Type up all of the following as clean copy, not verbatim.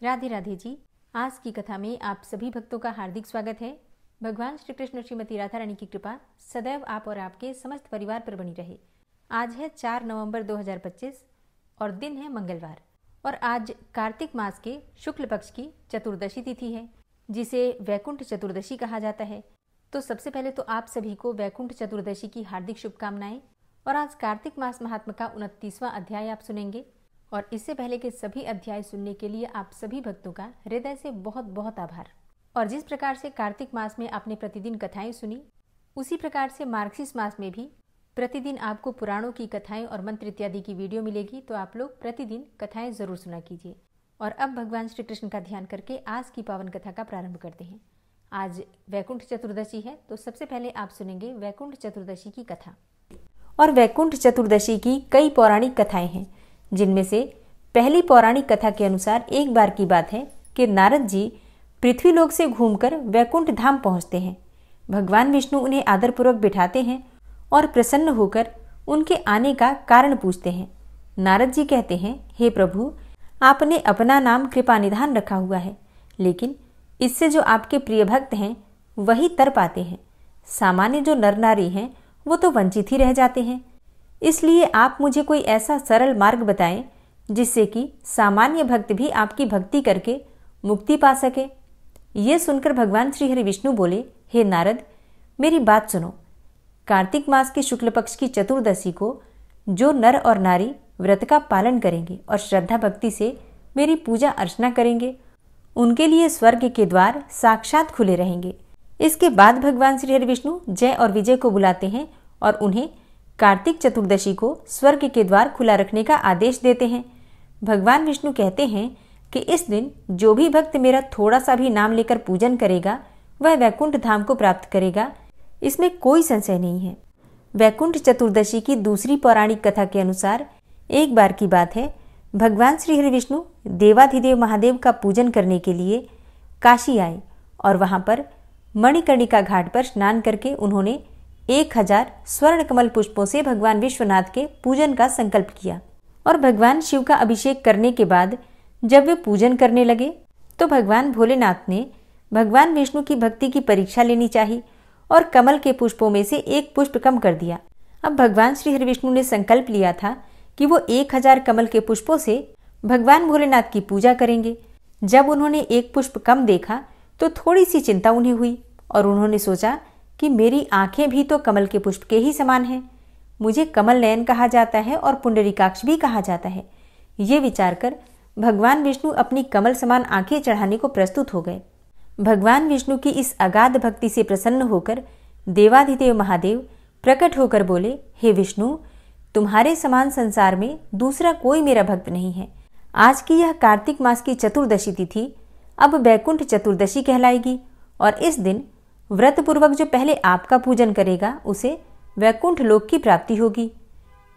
राधे राधे जी। आज की कथा में आप सभी भक्तों का हार्दिक स्वागत है। भगवान श्री कृष्ण और श्रीमती राधा रानी की कृपा सदैव आप और आपके समस्त परिवार पर बनी रहे। आज है 4 नवंबर 2025 और दिन है मंगलवार, और आज कार्तिक मास के शुक्ल पक्ष की चतुर्दशी तिथि है, जिसे वैकुंठ चतुर्दशी कहा जाता है। तो सबसे पहले तो आप सभी को वैकुंठ चतुर्दशी की हार्दिक शुभकामनाएं। और आज कार्तिक मास महात्म का 29वां अध्याय आप सुनेंगे, और इससे पहले के सभी अध्याय सुनने के लिए आप सभी भक्तों का हृदय से बहुत बहुत आभार। और जिस प्रकार से कार्तिक मास में आपने प्रतिदिन कथाएं सुनी, उसी प्रकार से मार्गशीर्ष मास में भी प्रतिदिन आपको पुराणों की कथाएं और मंत्र इत्यादि की वीडियो मिलेगी। तो आप लोग प्रतिदिन कथाएं जरूर सुना कीजिए। और अब भगवान श्री कृष्ण का ध्यान करके आज की पावन कथा का प्रारंभ करते हैं। आज वैकुंठ चतुर्दशी है, तो सबसे पहले आप सुनेंगे वैकुंठ चतुर्दशी की कथा। और वैकुंठ चतुर्दशी की कई पौराणिक कथाएं हैं, जिनमें से पहली पौराणिक कथा के अनुसार एक बार की बात है कि नारद जी पृथ्वीलोक से घूमकर वैकुंठ धाम पहुंचते हैं। भगवान विष्णु उन्हें आदरपूर्वक बिठाते हैं और प्रसन्न होकर उनके आने का कारण पूछते हैं। नारद जी कहते हैं, हे प्रभु, आपने अपना नाम कृपानिधान रखा हुआ है, लेकिन इससे जो आपके प्रिय भक्त हैं वही तर पाते हैं। सामान्य जो नर नारी हैं वो तो वंचित ही रह जाते हैं। इसलिए आप मुझे कोई ऐसा सरल मार्ग बताएं जिससे कि सामान्य भक्त भी आपकी भक्ति करके मुक्ति पा सके। ये सुनकर भगवान श्री हरि विष्णु बोले, हे नारद, मेरी बात सुनो। कार्तिक मास के शुक्ल पक्ष की चतुर्दशी को जो नर और नारी व्रत का पालन करेंगे और श्रद्धा भक्ति से मेरी पूजा अर्चना करेंगे, उनके लिए स्वर्ग के द्वार साक्षात खुले रहेंगे। इसके बाद भगवान श्री हरि विष्णु जय और विजय को बुलाते हैं और उन्हें कार्तिक चतुर्दशी को स्वर्ग के द्वार खुला रखने का आदेश देते हैं। भगवान विष्णु कहते हैं कि इस दिन जो भी भक्त मेरा थोड़ा सा भी नाम लेकर पूजन करेगा वह वैकुंठ धाम को प्राप्त करेगा, इसमें कोई संशय नहीं है। वैकुंठ चतुर्दशी की दूसरी पौराणिक कथा के अनुसार एक बार की बात है, भगवान श्री हरि विष्णु देवाधिदेव महादेव का पूजन करने के लिए काशी आए और वहां पर मणिकर्णिका घाट पर स्नान करके उन्होंने 1000 स्वर्ण कमल पुष्पों से भगवान विश्वनाथ के पूजन का संकल्प किया। और भगवान शिव का अभिषेक करने के बाद जब वे पूजन करने लगे तो भगवान भोलेनाथ ने भगवान विष्णु की भक्ति की परीक्षा लेनी चाहिए और कमल के पुष्पों में से एक पुष्प कम कर दिया। अब भगवान श्री हरि विष्णु ने संकल्प लिया था कि वो 1000 कमल के पुष्पों से भगवान भोलेनाथ की पूजा करेंगे। जब उन्होंने एक पुष्प कम देखा तो थोड़ी सी चिंता उन्हें हुई और उन्होंने सोचा कि मेरी आंखें भी तो कमल के पुष्प के ही समान हैं, मुझे कमल नयन कहा जाता है और पुंडरीकाक्ष भी कहा जाता है। ये विचार कर भगवान विष्णु अपनी कमल समान आंखें चढ़ाने को प्रस्तुत हो गए। भगवान विष्णु की इस अगाध भक्ति से प्रसन्न होकर देवाधिदेव महादेव प्रकट होकर बोले, हे विष्णु, तुम्हारे समान संसार में दूसरा कोई मेरा भक्त नहीं है। आज की यह कार्तिक मास की चतुर्दशी तिथि अब वैकुंठ चतुर्दशी कहलाएगी, और इस दिन व्रत पूर्वक जो पहले आपका पूजन करेगा उसे वैकुंठ लोक की प्राप्ति होगी।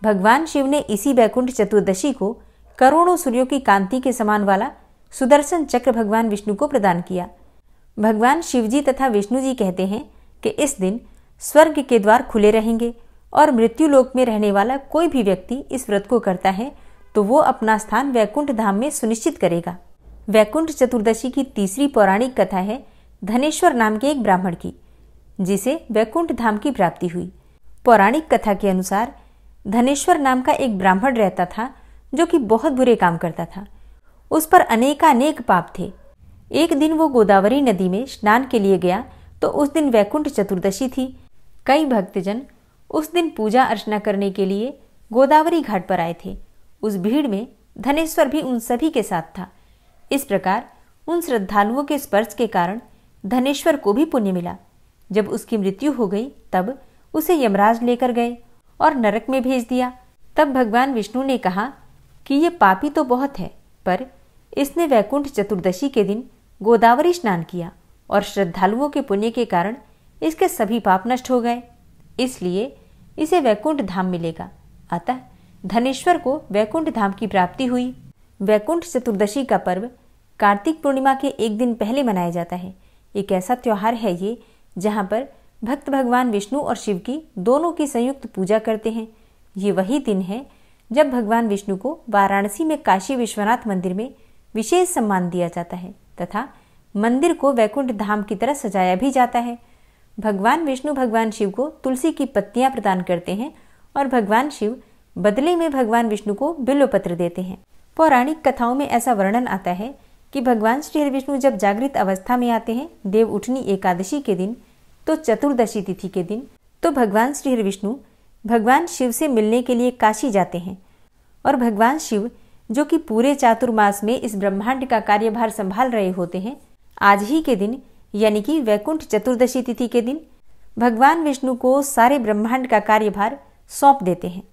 भगवान शिव ने इसी वैकुंठ चतुर्दशी को करोड़ों सूर्यों की कांति के समान वाला सुदर्शन चक्र भगवान विष्णु को प्रदान किया। भगवान शिव जी तथा विष्णु जी कहते हैं कि इस दिन स्वर्ग के द्वार खुले रहेंगे और मृत्यु लोक में रहने वाला कोई भी व्यक्ति इस व्रत को करता है तो वो अपना स्थान वैकुंठ धाम में सुनिश्चित करेगा। वैकुंठ चतुर्दशी की तीसरी पौराणिक कथा है धनेश्वर नाम के एक ब्राह्मण की, जिसे वैकुंठ धाम की प्राप्ति हुई। पौराणिक कथा के अनुसार धनेश्वर नाम का एक ब्राह्मण रहता था जो कि बहुत बुरे काम करता था। उस पर अनेकानेक पाप थे। एक दिन वो गोदावरी नदी में स्नान के लिए गया तो उस दिन वैकुंठ चतुर्दशी थी। कई भक्तजन उस दिन पूजा अर्चना करने के लिए गोदावरी घाट पर आए थे। उस भीड़ में धनेश्वर भी उन सभी के साथ था। इस प्रकार उन श्रद्धालुओं के स्पर्श के कारण धनेश्वर को भी पुण्य मिला। जब उसकी मृत्यु हो गई तब उसे यमराज लेकर गए और नरक में भेज दिया। तब भगवान विष्णु ने कहा कि ये पापी तो बहुत है, पर इसने वैकुंठ चतुर्दशी के दिन गोदावरी स्नान किया और श्रद्धालुओं के पुण्य के कारण इसके सभी पाप नष्ट हो गए, इसलिए इसे वैकुंठ धाम मिलेगा। अतः धनेश्वर को वैकुंठ धाम की प्राप्ति हुई। वैकुंठ चतुर्दशी का पर्व कार्तिक पूर्णिमा के एक दिन पहले मनाया जाता है। एक ऐसा त्योहार है ये जहाँ पर भक्त भगवान विष्णु और शिव की दोनों की संयुक्त पूजा करते हैं। ये वही दिन है जब भगवान विष्णु को वाराणसी में काशी विश्वनाथ मंदिर में विशेष सम्मान दिया जाता है तथा मंदिर को वैकुंठ धाम की तरह सजाया भी जाता है। भगवान विष्णु भगवान शिव को तुलसी की पत्तियां प्रदान करते हैं और भगवान शिव बदले में भगवान विष्णु को बिल्वपत्र देते हैं। पौराणिक कथाओं में ऐसा वर्णन आता है कि भगवान श्री हरि विष्णु जब जागृत अवस्था में आते हैं देव उठनी एकादशी के दिन, तो चतुर्दशी तिथि के दिन, तो भगवान श्री हरि विष्णु भगवान शिव से मिलने के लिए काशी जाते हैं और भगवान शिव जो कि पूरे चातुर्मास में इस ब्रह्मांड का कार्यभार संभाल रहे होते हैं, आज ही के दिन यानी कि वैकुंठ चतुर्दशी तिथि के दिन भगवान विष्णु को सारे ब्रह्मांड का कार्यभार सौंप देते हैं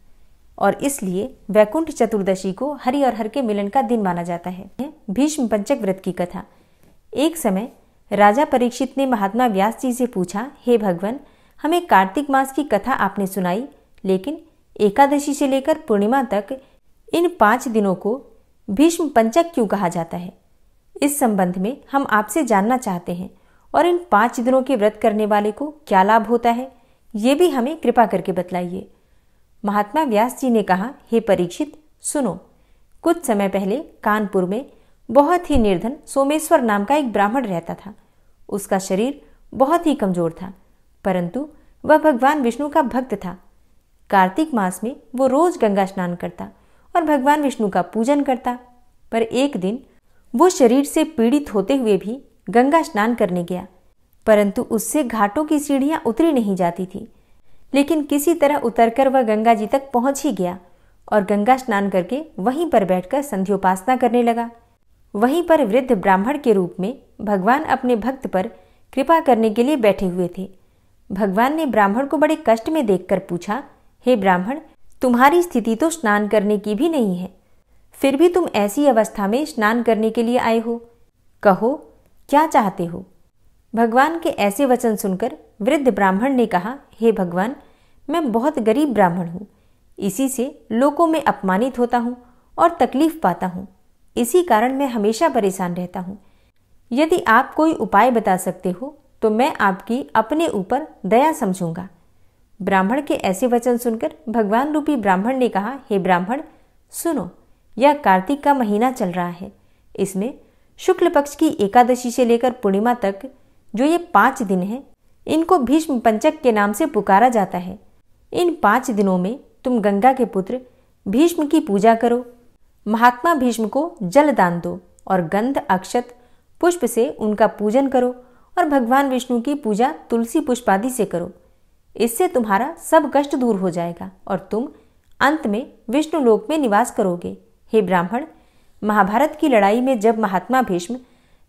और इसलिए वैकुंठ चतुर्दशी को हरि और हर के मिलन का दिन माना जाता है। भीष्म पंचक व्रत की कथा। एक समय राजा परीक्षित ने महात्मा व्यास जी से पूछा, हे भगवान, हमें कार्तिक मास की कथा आपने सुनाई, लेकिन एकादशी से लेकर पूर्णिमा तक इन 5 दिनों को भीष्म पंचक क्यों कहा जाता है? इस संबंध में हम आपसे जानना चाहते हैं और इन 5 दिनों के व्रत करने वाले को क्या लाभ होता है, ये भी हमें कृपा करके बतलाइए। महात्मा व्यास जी ने कहा, हे परीक्षित, सुनो। कुछ समय पहले कानपुर में बहुत ही निर्धन सोमेश्वर नाम का एक ब्राह्मण रहता था। उसका शरीर बहुत ही कमजोर था, परंतु वह भगवान विष्णु का भक्त था। कार्तिक मास में वो रोज गंगा स्नान करता और भगवान विष्णु का पूजन करता। पर एक दिन वो शरीर से पीड़ित होते हुए भी गंगा स्नान करने गया, परंतु उससे घाटों की सीढ़ियां उतरी नहीं जाती थी। लेकिन किसी तरह उतरकर वह गंगा जी तक पहुंच ही गया और गंगा स्नान करके वहीं पर बैठकर संध्योपासना करने लगा। वहीं पर वृद्ध ब्राह्मण के रूप में भगवान अपने भक्त पर कृपा करने के लिए बैठे हुए थे। भगवान ने ब्राह्मण को बड़े कष्ट में देखकर पूछा, हे ब्राह्मण, तुम्हारी स्थिति तो स्नान करने की भी नहीं है, फिर भी तुम ऐसी अवस्था में स्नान करने के लिए आए हो, कहो क्या चाहते हो? भगवान के ऐसे वचन सुनकर वृद्ध ब्राह्मण ने कहा, हे भगवान, मैं बहुत गरीब ब्राह्मण हूँ, इसी से लोगों में अपमानित होता हूँ और तकलीफ पाता हूँ। इसी कारण मैं हमेशा परेशान रहता हूँ। यदि आप कोई उपाय बता सकते हो तो मैं आपकी अपने ऊपर दया समझूंगा। ब्राह्मण के ऐसे वचन सुनकर भगवान रूपी ब्राह्मण ने कहा, हे ब्राह्मण, सुनो, यह कार्तिक का महीना चल रहा है। इसमें शुक्ल पक्ष की एकादशी से लेकर पूर्णिमा तक जो ये 5 दिन हैं, इनको भीष्म पंचक के नाम से पुकारा जाता है। इन 5 दिनों में तुम गंगा के पुत्र भीष्म की पूजा करो, महात्मा भीष्म को जल दान दो और गंध अक्षत पुष्प से उनका पूजन करो और भगवान विष्णु की पूजा तुलसी पुष्प आदि से करो। इससे तुम्हारा सब कष्ट दूर हो जाएगा और तुम अंत में विष्णु लोक में निवास करोगे। हे ब्राह्मण, महाभारत की लड़ाई में जब महात्मा भीष्म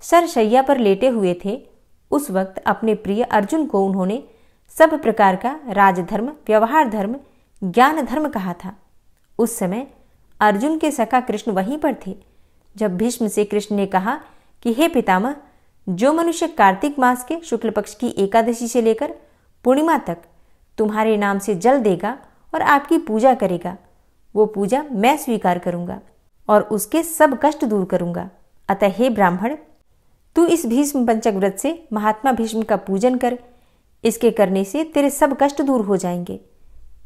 सरशैया पर लेटे हुए थे, उस वक्त अपने प्रिय अर्जुन को उन्होंने सब प्रकार का राजधर्म, व्यवहार धर्म, ज्ञान धर्म कहा था। उस समय अर्जुन के सखा कृष्ण वहीं पर थे। जब भीष्म से कृष्ण ने कहा कि हे पितामह, जो मनुष्य कार्तिक मास के शुक्ल पक्ष की एकादशी से लेकर पूर्णिमा तक तुम्हारे नाम से जल देगा और आपकी पूजा करेगा, वो पूजा मैं स्वीकार करूंगा और उसके सब कष्ट दूर करूंगा। अतः हे ब्राह्मण, तू इस भीष्म पंचक व्रत से महात्मा भीष्म का पूजन कर, इसके करने से तेरे सब कष्ट दूर हो जाएंगे।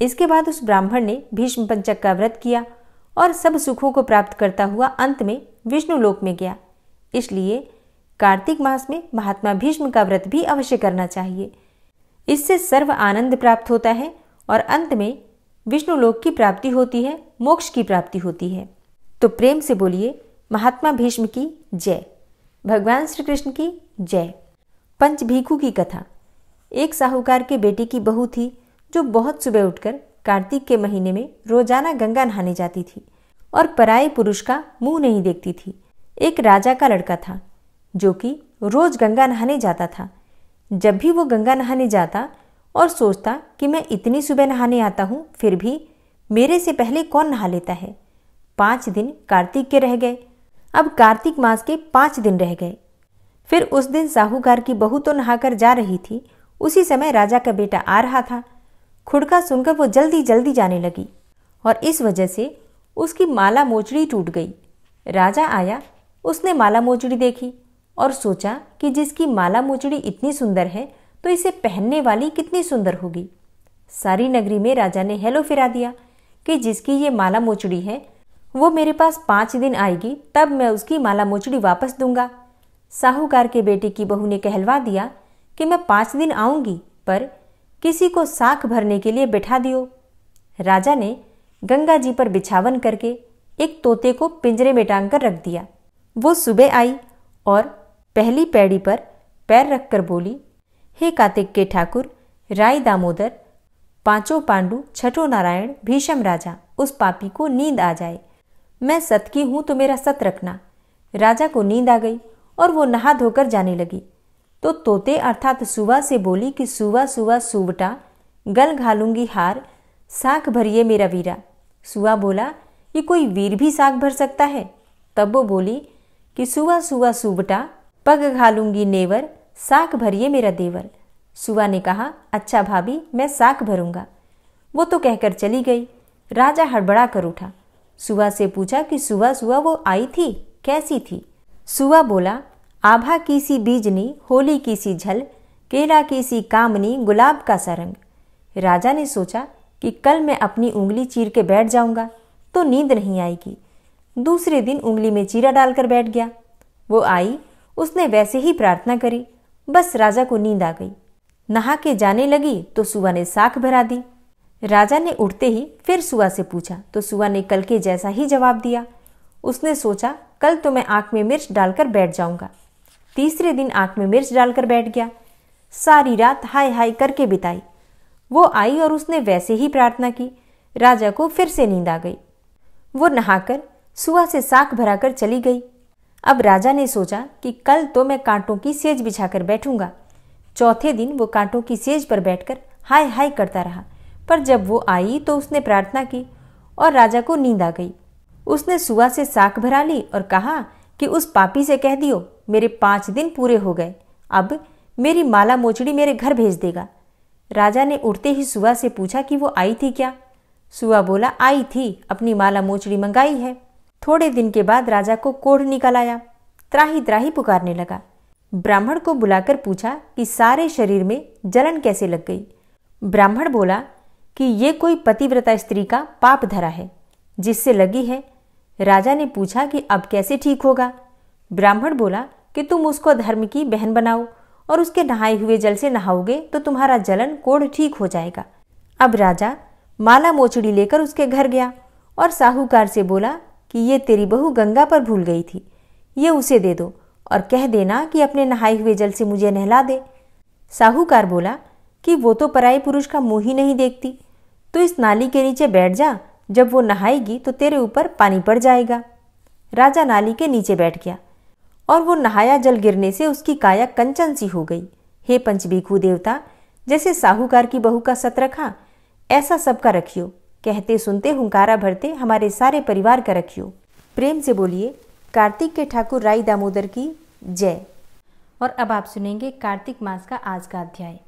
इसके बाद उस ब्राह्मण ने भीष्म पंचक का व्रत किया और सब सुखों को प्राप्त करता हुआ अंत में विष्णु लोक में गया। इसलिए कार्तिक मास में महात्मा भीष्म का व्रत भी अवश्य करना चाहिए। इससे सर्व आनंद प्राप्त होता है और अंत में विष्णु लोक की प्राप्ति होती है, मोक्ष की प्राप्ति होती है। तो प्रेम से बोलिए महात्मा भीष्म की जय, भगवान श्री कृष्ण की जय। पंचभीखू की कथा। एक साहूकार के बेटे की बहू थी जो बहुत सुबह उठकर कार्तिक के महीने में रोजाना गंगा नहाने जाती थी और पराये पुरुष का मुंह नहीं देखती थी। एक राजा का लड़का था जो कि रोज गंगा नहाने जाता था। जब भी वो गंगा नहाने जाता और सोचता कि मैं इतनी सुबह नहाने आता हूँ, फिर भी मेरे से पहले कौन नहा लेता है। 5 दिन कार्तिक के रह गए। अब कार्तिक मास के 5 दिन रह गए। फिर उस दिन साहूकार की बहू तो नहाकर जा रही थी, उसी समय राजा का बेटा आ रहा था। खुड़का सुनकर वो जल्दी जल्दी जाने लगी और इस वजह से उसकी माला मोचड़ी टूट गई। राजा आया, उसने माला मोचड़ी देखी और सोचा कि जिसकी माला मोचड़ी इतनी सुंदर है तो इसे पहनने वाली कितनी सुंदर होगी। सारी नगरी में राजा ने हेलो फिरा दिया कि जिसकी ये माला मोचड़ी है वो मेरे पास 5 दिन आएगी, तब मैं उसकी माला मोचड़ी वापस दूंगा। साहूकार के बेटे की बहू ने कहलवा दिया कि मैं 5 दिन आऊंगी, पर किसी को साख भरने के लिए बिठा दियो। राजा ने गंगा जी पर बिछावन करके एक तोते को पिंजरे में टांग कर रख दिया। वो सुबह आई और पहली पैड़ी पर पैर रखकर बोली, हे कार्तिक के ठाकुर, राय दामोदर, पांचों पांडु, छठो नारायण, भीषम राजा, उस पापी को नींद आ जाए। मैं सत की हूं तो मेरा सत रखना। राजा को नींद आ गई और वो नहा धोकर जाने लगी तो तोते अर्थात सुवा से बोली कि सुवा सुवा सुवटा, गल घालूंगी हार, साख भरिए मेरा वीरा। सुवा बोला, ये कोई वीर भी साख भर सकता है? तब वो बोली कि सुवा सुवा सुवटा, पग घालूंगी नेवर, साख भरिए मेरा देवर। सुवा ने कहा, अच्छा भाभी, मैं साख भरूंगा। वो तो कहकर चली गई। राजा हड़बड़ा कर उठा। सुवा से पूछा कि सुवा सुवा वो आई थी, कैसी थी? सुवा बोला, आभा की सी बीजनी, होली की सी झल, केला की सी कामनी, गुलाब का सा रंग। राजा ने सोचा कि कल मैं अपनी उंगली चीर के बैठ जाऊंगा तो नींद नहीं आएगी। दूसरे दिन उंगली में चीरा डालकर बैठ गया। वो आई, उसने वैसे ही प्रार्थना करी, बस राजा को नींद आ गई। नहा के जाने लगी तो सुवा ने साख भरा दी। राजा ने उठते ही फिर सुवा से पूछा तो सुवा ने कल के जैसा ही जवाब दिया। उसने सोचा कल तो मैं आंख में मिर्च डालकर बैठ जाऊंगा। तीसरे दिन आंख में मिर्च डालकर बैठ गया। सारी रात हाय हाय करके बिताई। वो आई और उसने वैसे ही प्रार्थना की। राजा को फिर से नींद आ गई। वो नहाकर सुवा से साख भराकर चली गई। अब राजा ने सोचा कि कल तो मैं कांटों की सेज बिछाकर बैठूंगा। चौथे दिन वो कांटों की सेज पर बैठकर हाय हाय करता रहा, पर जब वो आई तो उसने प्रार्थना की और राजा को नींद आ गई। उसने सुवा से साख भरा ली और कहा कि उस पापी से कह दियो मेरे 5 दिन पूरे हो गए, अब मेरी माला मोचड़ी मेरे घर भेज देगा। राजा ने उठते ही सुवा से पूछा कि वो आई थी क्या? सुवा बोला, आई थी, अपनी माला मोचड़ी मंगाई है। थोड़े दिन के बाद राजा को कोढ़ निकल आया। त्राही त्राही पुकारने लगा। ब्राह्मण को बुलाकर पूछा कि सारे शरीर में जलन कैसे लग गई। ब्राह्मण बोला कि ये कोई पतिव्रता स्त्री का पाप धरा है जिससे लगी है। राजा ने पूछा कि अब कैसे ठीक होगा? ब्राह्मण बोला कि तुम उसको धर्म की बहन बनाओ और उसके नहाए हुए जल से नहाओगे तो तुम्हारा जलन कोढ़ ठीक हो जाएगा। अब राजा माला मोचड़ी लेकर उसके घर गया और साहूकार से बोला कि ये तेरी बहू गंगा पर भूल गई थी, ये उसे दे दो और कह देना कि अपने नहाए हुए जल से मुझे नहला दे। साहूकार बोला कि वो तो पराये पुरुष का मुंह ही नहीं देखती, तो इस नाली के नीचे बैठ जा, जब वो नहाएगी तो तेरे ऊपर पानी पड़ जाएगा। राजा नाली के नीचे बैठ गया और वो नहाया जल गिरने से उसकी काया कंचन सी हो गई। हे पंचभीखू देवता, जैसे साहूकार की बहू का सत रखा ऐसा सबका रखियो। कहते सुनते हुंकारा भरते हमारे सारे परिवार का रखियो। प्रेम से बोलिए कार्तिक के ठाकुर राय दामोदर की जय। और अब आप सुनेंगे कार्तिक मास का आज का अध्याय।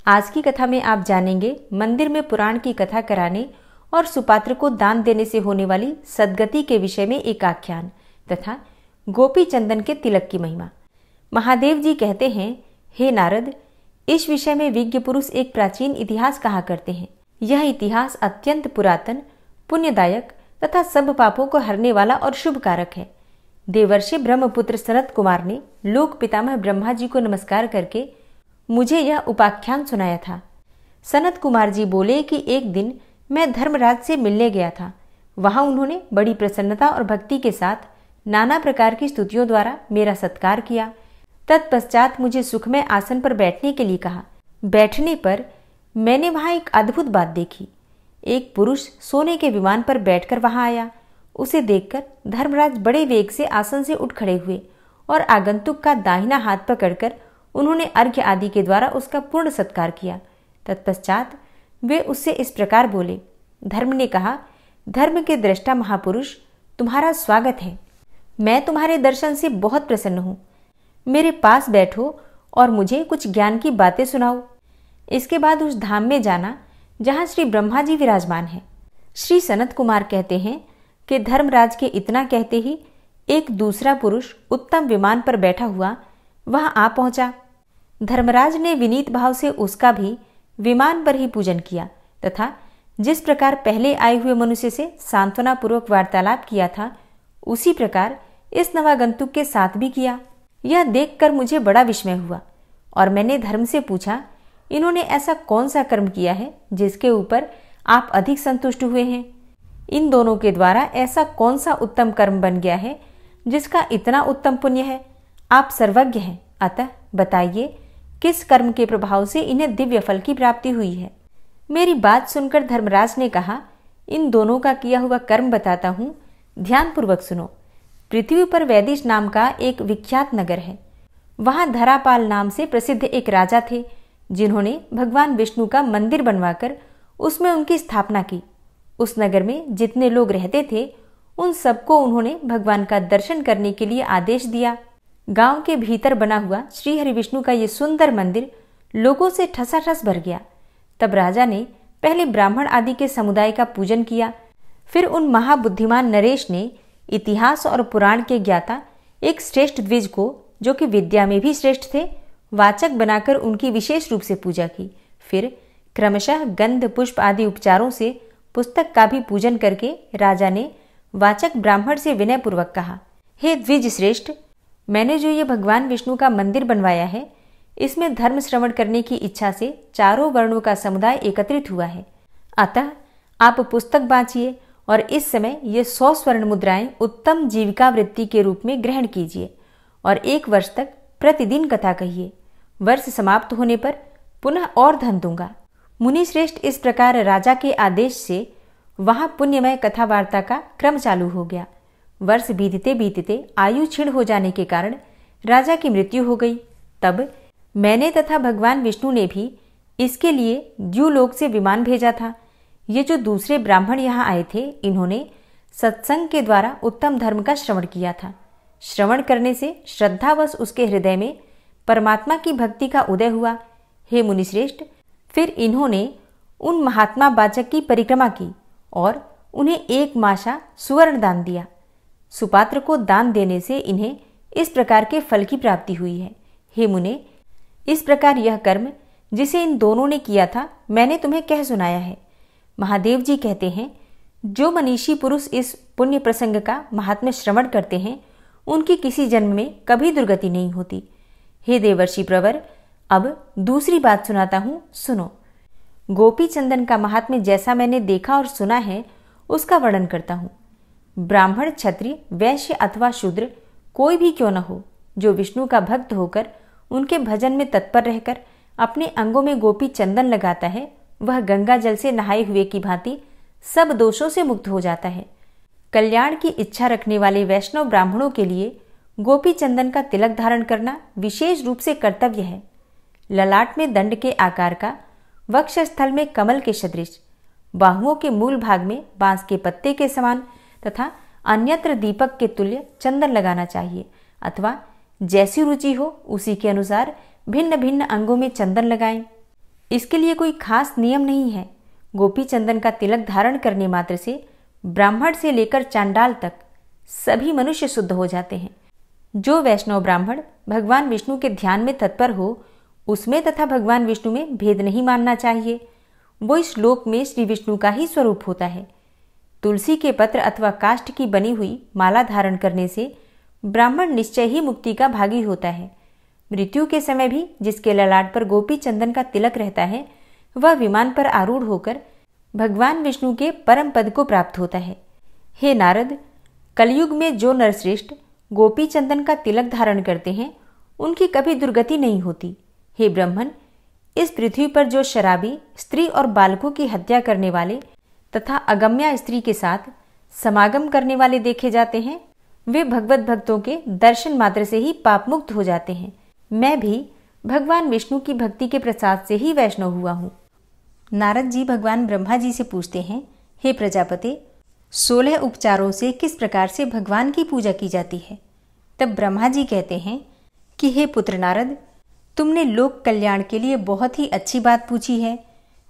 आज की कथा में आप जानेंगे मंदिर में पुराण की कथा कराने और सुपात्र को दान देने से होने वाली सद्गति के विषय में एक आख्यान तथा गोपी चंदन के तिलक की महिमा। महादेव जी कहते हैं, हे नारद, इस विषय में विज्ञ पुरुष एक प्राचीन इतिहास कहा करते हैं। यह इतिहास अत्यंत पुरातन, पुण्यदायक तथा सब पापों को हरने वाला और शुभ कारक है। देवर्षि ब्रह्मपुत्र सनत कुमार ने लोक पितामह ब्रह्मा जी को नमस्कार करके मुझे यह उपाख्यान सुनाया था। सनत कुमार जी बोले कि एक दिन मैं धर्मराज से मिलने गया था। वहां उन्होंने बड़ी प्रसन्नता और भक्ति के साथ नाना प्रकार की स्तुतियों द्वारा मेरा सत्कार किया। तत्पश्चात मुझे सुखमय आसन पर बैठने के लिए कहा। बैठने पर मैंने वहां एक अद्भुत बात देखी। एक पुरुष सोने के विमान पर बैठकर वहां आया। उसे देखकर धर्मराज बड़े वेग से आसन से उठ खड़े हुए और आगंतुक का दाहिना हाथ पकड़कर उन्होंने अर्घ्य आदि के द्वारा उसका पूर्ण सत्कार किया। तत्पश्चात वे उससे इस प्रकार बोले। धर्म ने कहा, धर्म के दृष्टा महापुरुष, तुम्हारा स्वागत है। मैं तुम्हारे दर्शन से बहुत प्रसन्न हूं। मेरे पास बैठो और मुझे कुछ ज्ञान की बातें सुनाओ। इसके बाद उस धाम में जाना जहां श्री ब्रह्मा जी विराजमान है। श्री सनत कुमार कहते हैं कि धर्मराज के इतना कहते ही एक दूसरा पुरुष उत्तम विमान पर बैठा हुआ वहां आ पहुंचा। धर्मराज ने विनीत भाव से उसका भी विमान पर ही पूजन किया तथा जिस प्रकार पहले आए हुए मनुष्य से सांत्वना पूर्वक वार्तालाप किया था, उसी प्रकार इस नवागंतुक के साथ भी किया। यह देखकर मुझे बड़ा विस्मय हुआ और मैंने धर्म से पूछा, इन्होंने ऐसा कौन सा कर्म किया है जिसके ऊपर आप अधिक संतुष्ट हुए हैं? इन दोनों के द्वारा ऐसा कौन सा उत्तम कर्म बन गया है जिसका इतना उत्तम पुण्य है? आप सर्वज्ञ हैं, अतः बताइए किस कर्म के प्रभाव से इन्हें दिव्य फल की प्राप्ति हुई है। मेरी बात सुनकर धर्मराज ने कहा, इन दोनों का किया हुआ कर्म बताता हूं, ध्यानपूर्वक सुनो। पृथ्वी पर वैदिश नाम का एक विख्यात नगर है। वहां धरापाल नाम से प्रसिद्ध एक राजा थे, जिन्होंने भगवान विष्णु का मंदिर बनवाकर उसमें उनकी स्थापना की। उस नगर में जितने लोग रहते थे, उन सबको उन्होंने भगवान का दर्शन करने के लिए आदेश दिया। गांव के भीतर बना हुआ श्री हरि विष्णु का ये सुंदर मंदिर लोगों से ठसाठस भर गया। तब राजा ने पहले ब्राह्मण आदि के समुदाय का पूजन किया। फिर उन महाबुद्धिमान नरेश ने इतिहास और पुराण के ज्ञाता एक श्रेष्ठ द्विज को, जो कि विद्या में भी श्रेष्ठ थे, वाचक बनाकर उनकी विशेष रूप से पूजा की। फिर क्रमशः गंध पुष्प आदि उपचारों से पुस्तक का भी पूजन करके राजा ने वाचक ब्राह्मण से विनयपूर्वक कहा, हे द्विज श्रेष्ठ, मैंने जो ये भगवान विष्णु का मंदिर बनवाया है, इसमें धर्म श्रवण करने की इच्छा से चारों वर्णों का समुदाय एकत्रित हुआ है। अतः आप पुस्तक बांचिए और इस समय ये 100 स्वर्ण मुद्राएं उत्तम जीविका वृत्ति के रूप में ग्रहण कीजिए और 1 वर्ष तक प्रतिदिन कथा कहिए। वर्ष समाप्त होने पर पुनः और धन दूंगा। मुनि श्रेष्ठ इस प्रकार राजा के आदेश से वहां पुण्यमय कथा वार्ता का क्रम चालू हो गया। वर्ष बीतते बीतते आयु क्षीण हो जाने के कारण राजा की मृत्यु हो गई। तब मैंने तथा भगवान विष्णु ने भी इसके लिए द्युलोक से विमान भेजा था। ये जो दूसरे ब्राह्मण यहाँ आए थे, इन्होंने सत्संग के द्वारा उत्तम धर्म का श्रवण किया था। श्रवण करने से श्रद्धावश उसके हृदय में परमात्मा की भक्ति का उदय हुआ। हे मुनिश्रेष्ठ, फिर इन्होंने उन महात्मा वाचक की परिक्रमा की और उन्हें 1 मासा सुवर्ण दान दिया। सुपात्र को दान देने से इन्हें इस प्रकार के फल की प्राप्ति हुई है। हे मुने, इस प्रकार यह कर्म जिसे इन दोनों ने किया था, मैंने तुम्हें कह सुनाया है। महादेव जी कहते हैं, जो मनीषी पुरुष इस पुण्य प्रसंग का महात्म्य श्रवण करते हैं, उनकी किसी जन्म में कभी दुर्गति नहीं होती। हे देवर्षि प्रवर, अब दूसरी बात सुनाता हूं, सुनो। गोपी चंदन का महात्म्य जैसा मैंने देखा और सुना है, उसका वर्णन करता हूं। ब्राह्मण, क्षत्रिय, वैश्य अथवा शूद्र कोई भी क्यों न हो, जो विष्णु का भक्त होकर उनके भजन में तत्पर रहकर अपने अंगों में गोपी चंदन लगाता है, वह गंगा जल से नहाए हुए की भांति सब दोषों से मुक्त हो जाता है। कल्याण की इच्छा रखने वाले वैष्णव ब्राह्मणों के लिए गोपी चंदन का तिलक धारण करना विशेष रूप से कर्तव्य है। ललाट में दंड के आकार का, वक्षस्थल में कमल के सदृश, बाहुओं के मूल भाग में बांस के पत्ते के समान तथा अन्यत्र दीपक के तुल्य चंदन लगाना चाहिए, अथवा जैसी रुचि हो उसी के अनुसार भिन्न भिन्न अंगों में चंदन लगाएं। इसके लिए कोई खास नियम नहीं है। गोपी चंदन का तिलक धारण करने मात्र से ब्राह्मण से लेकर चांडाल तक सभी मनुष्य शुद्ध हो जाते हैं। जो वैष्णव ब्राह्मण भगवान विष्णु के ध्यान में तत्पर हो, उसमें तथा भगवान विष्णु में भेद नहीं मानना चाहिए। वो इस श्लोक में श्री विष्णु का ही स्वरूप होता है। तुलसी के पत्र अथवा काष्ठ की बनी हुई माला धारण करने से ब्राह्मण निश्चय ही मुक्ति का भागी होता है। मृत्यु के समय भी जिसके ललाट पर गोपी चंदन का तिलक रहता है, वह विमान पर आरूढ़ होकर भगवान विष्णु के परम पद को प्राप्त होता है। हे नारद, कलयुग में जो नरश्रेष्ठ गोपी चंदन का तिलक धारण करते हैं, उनकी कभी दुर्गति नहीं होती। हे ब्राह्मण, इस पृथ्वी पर जो शराबी, स्त्री और बालकों की हत्या करने वाले तथा अगम्या स्त्री के साथ समागम करने वाले देखे जाते हैं, वे भगवत भक्तों के दर्शन मात्र से ही पाप मुक्त हो जाते हैं। मैं भी भगवान विष्णु की भक्ति के प्रसाद से ही वैष्णव हुआ हूँ। नारद जी भगवान ब्रह्मा जी से पूछते हैं, हे प्रजापति, 16 उपचारों से किस प्रकार से भगवान की पूजा की जाती है? तब ब्रह्मा जी कहते हैं कि हे पुत्र नारद, तुमने लोक कल्याण के लिए बहुत ही अच्छी बात पूछी है।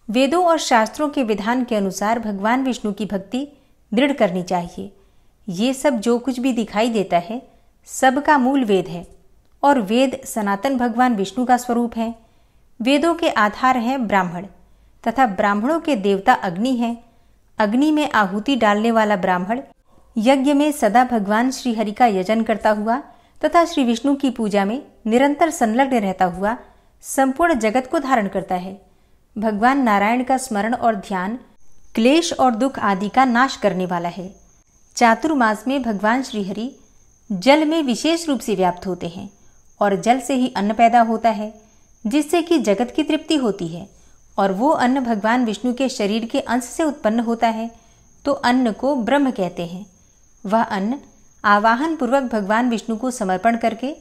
वेदों और शास्त्रों के विधान के अनुसार भगवान विष्णु की भक्ति दृढ़ करनी चाहिए। ये सब जो कुछ भी दिखाई देता है, सबका मूल वेद है और वेद सनातन भगवान विष्णु का स्वरूप है। वेदों के आधार हैं ब्राह्मण तथा ब्राह्मणों के देवता अग्नि हैं अग्नि में आहुति डालने वाला ब्राह्मण यज्ञ में सदा भगवान श्री हरि का यजन करता हुआ तथा श्री विष्णु की पूजा में निरंतर संलग्न रहता हुआ संपूर्ण जगत को धारण करता है। भगवान नारायण का स्मरण और ध्यान क्लेश और दुख आदि का नाश करने वाला है। चातुर्मास में भगवान श्रीहरि जल में विशेष रूप से व्याप्त होते हैं और जल से ही अन्न पैदा होता है, जिससे कि जगत की तृप्ति होती है, और वो अन्न भगवान विष्णु के शरीर के अंश से उत्पन्न होता है, तो अन्न को ब्रह्म कहते हैं। वह अन्न आवाहन पूर्वक भगवान विष्णु को समर्पण करके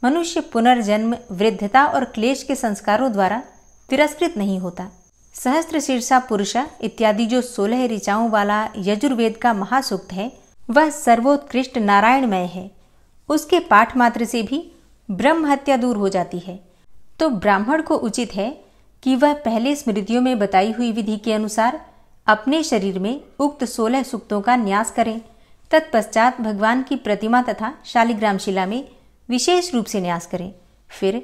मनुष्य पुनर्जन्म, वृद्धता और क्लेश के संस्कारों द्वारा तिरस्कृत नहीं होता। सहस्त्र शीर्षा पुरुषा इत्यादि जो 16 ऋचाओं वाला यजुर्वेद का महासूक्त है, वह सर्वोत्कृष्ट नारायणमय है। उसके पाठ मात्र से भी ब्रह्म हत्या दूर हो जाती है। तो ब्राह्मण को उचित है कि वह पहले स्मृतियों में बताई हुई विधि के अनुसार अपने शरीर में उक्त 16 सूक्तों का न्यास करें। तत्पश्चात भगवान की प्रतिमा तथा शालिग्राम शिला में विशेष रूप से न्यास करें। फिर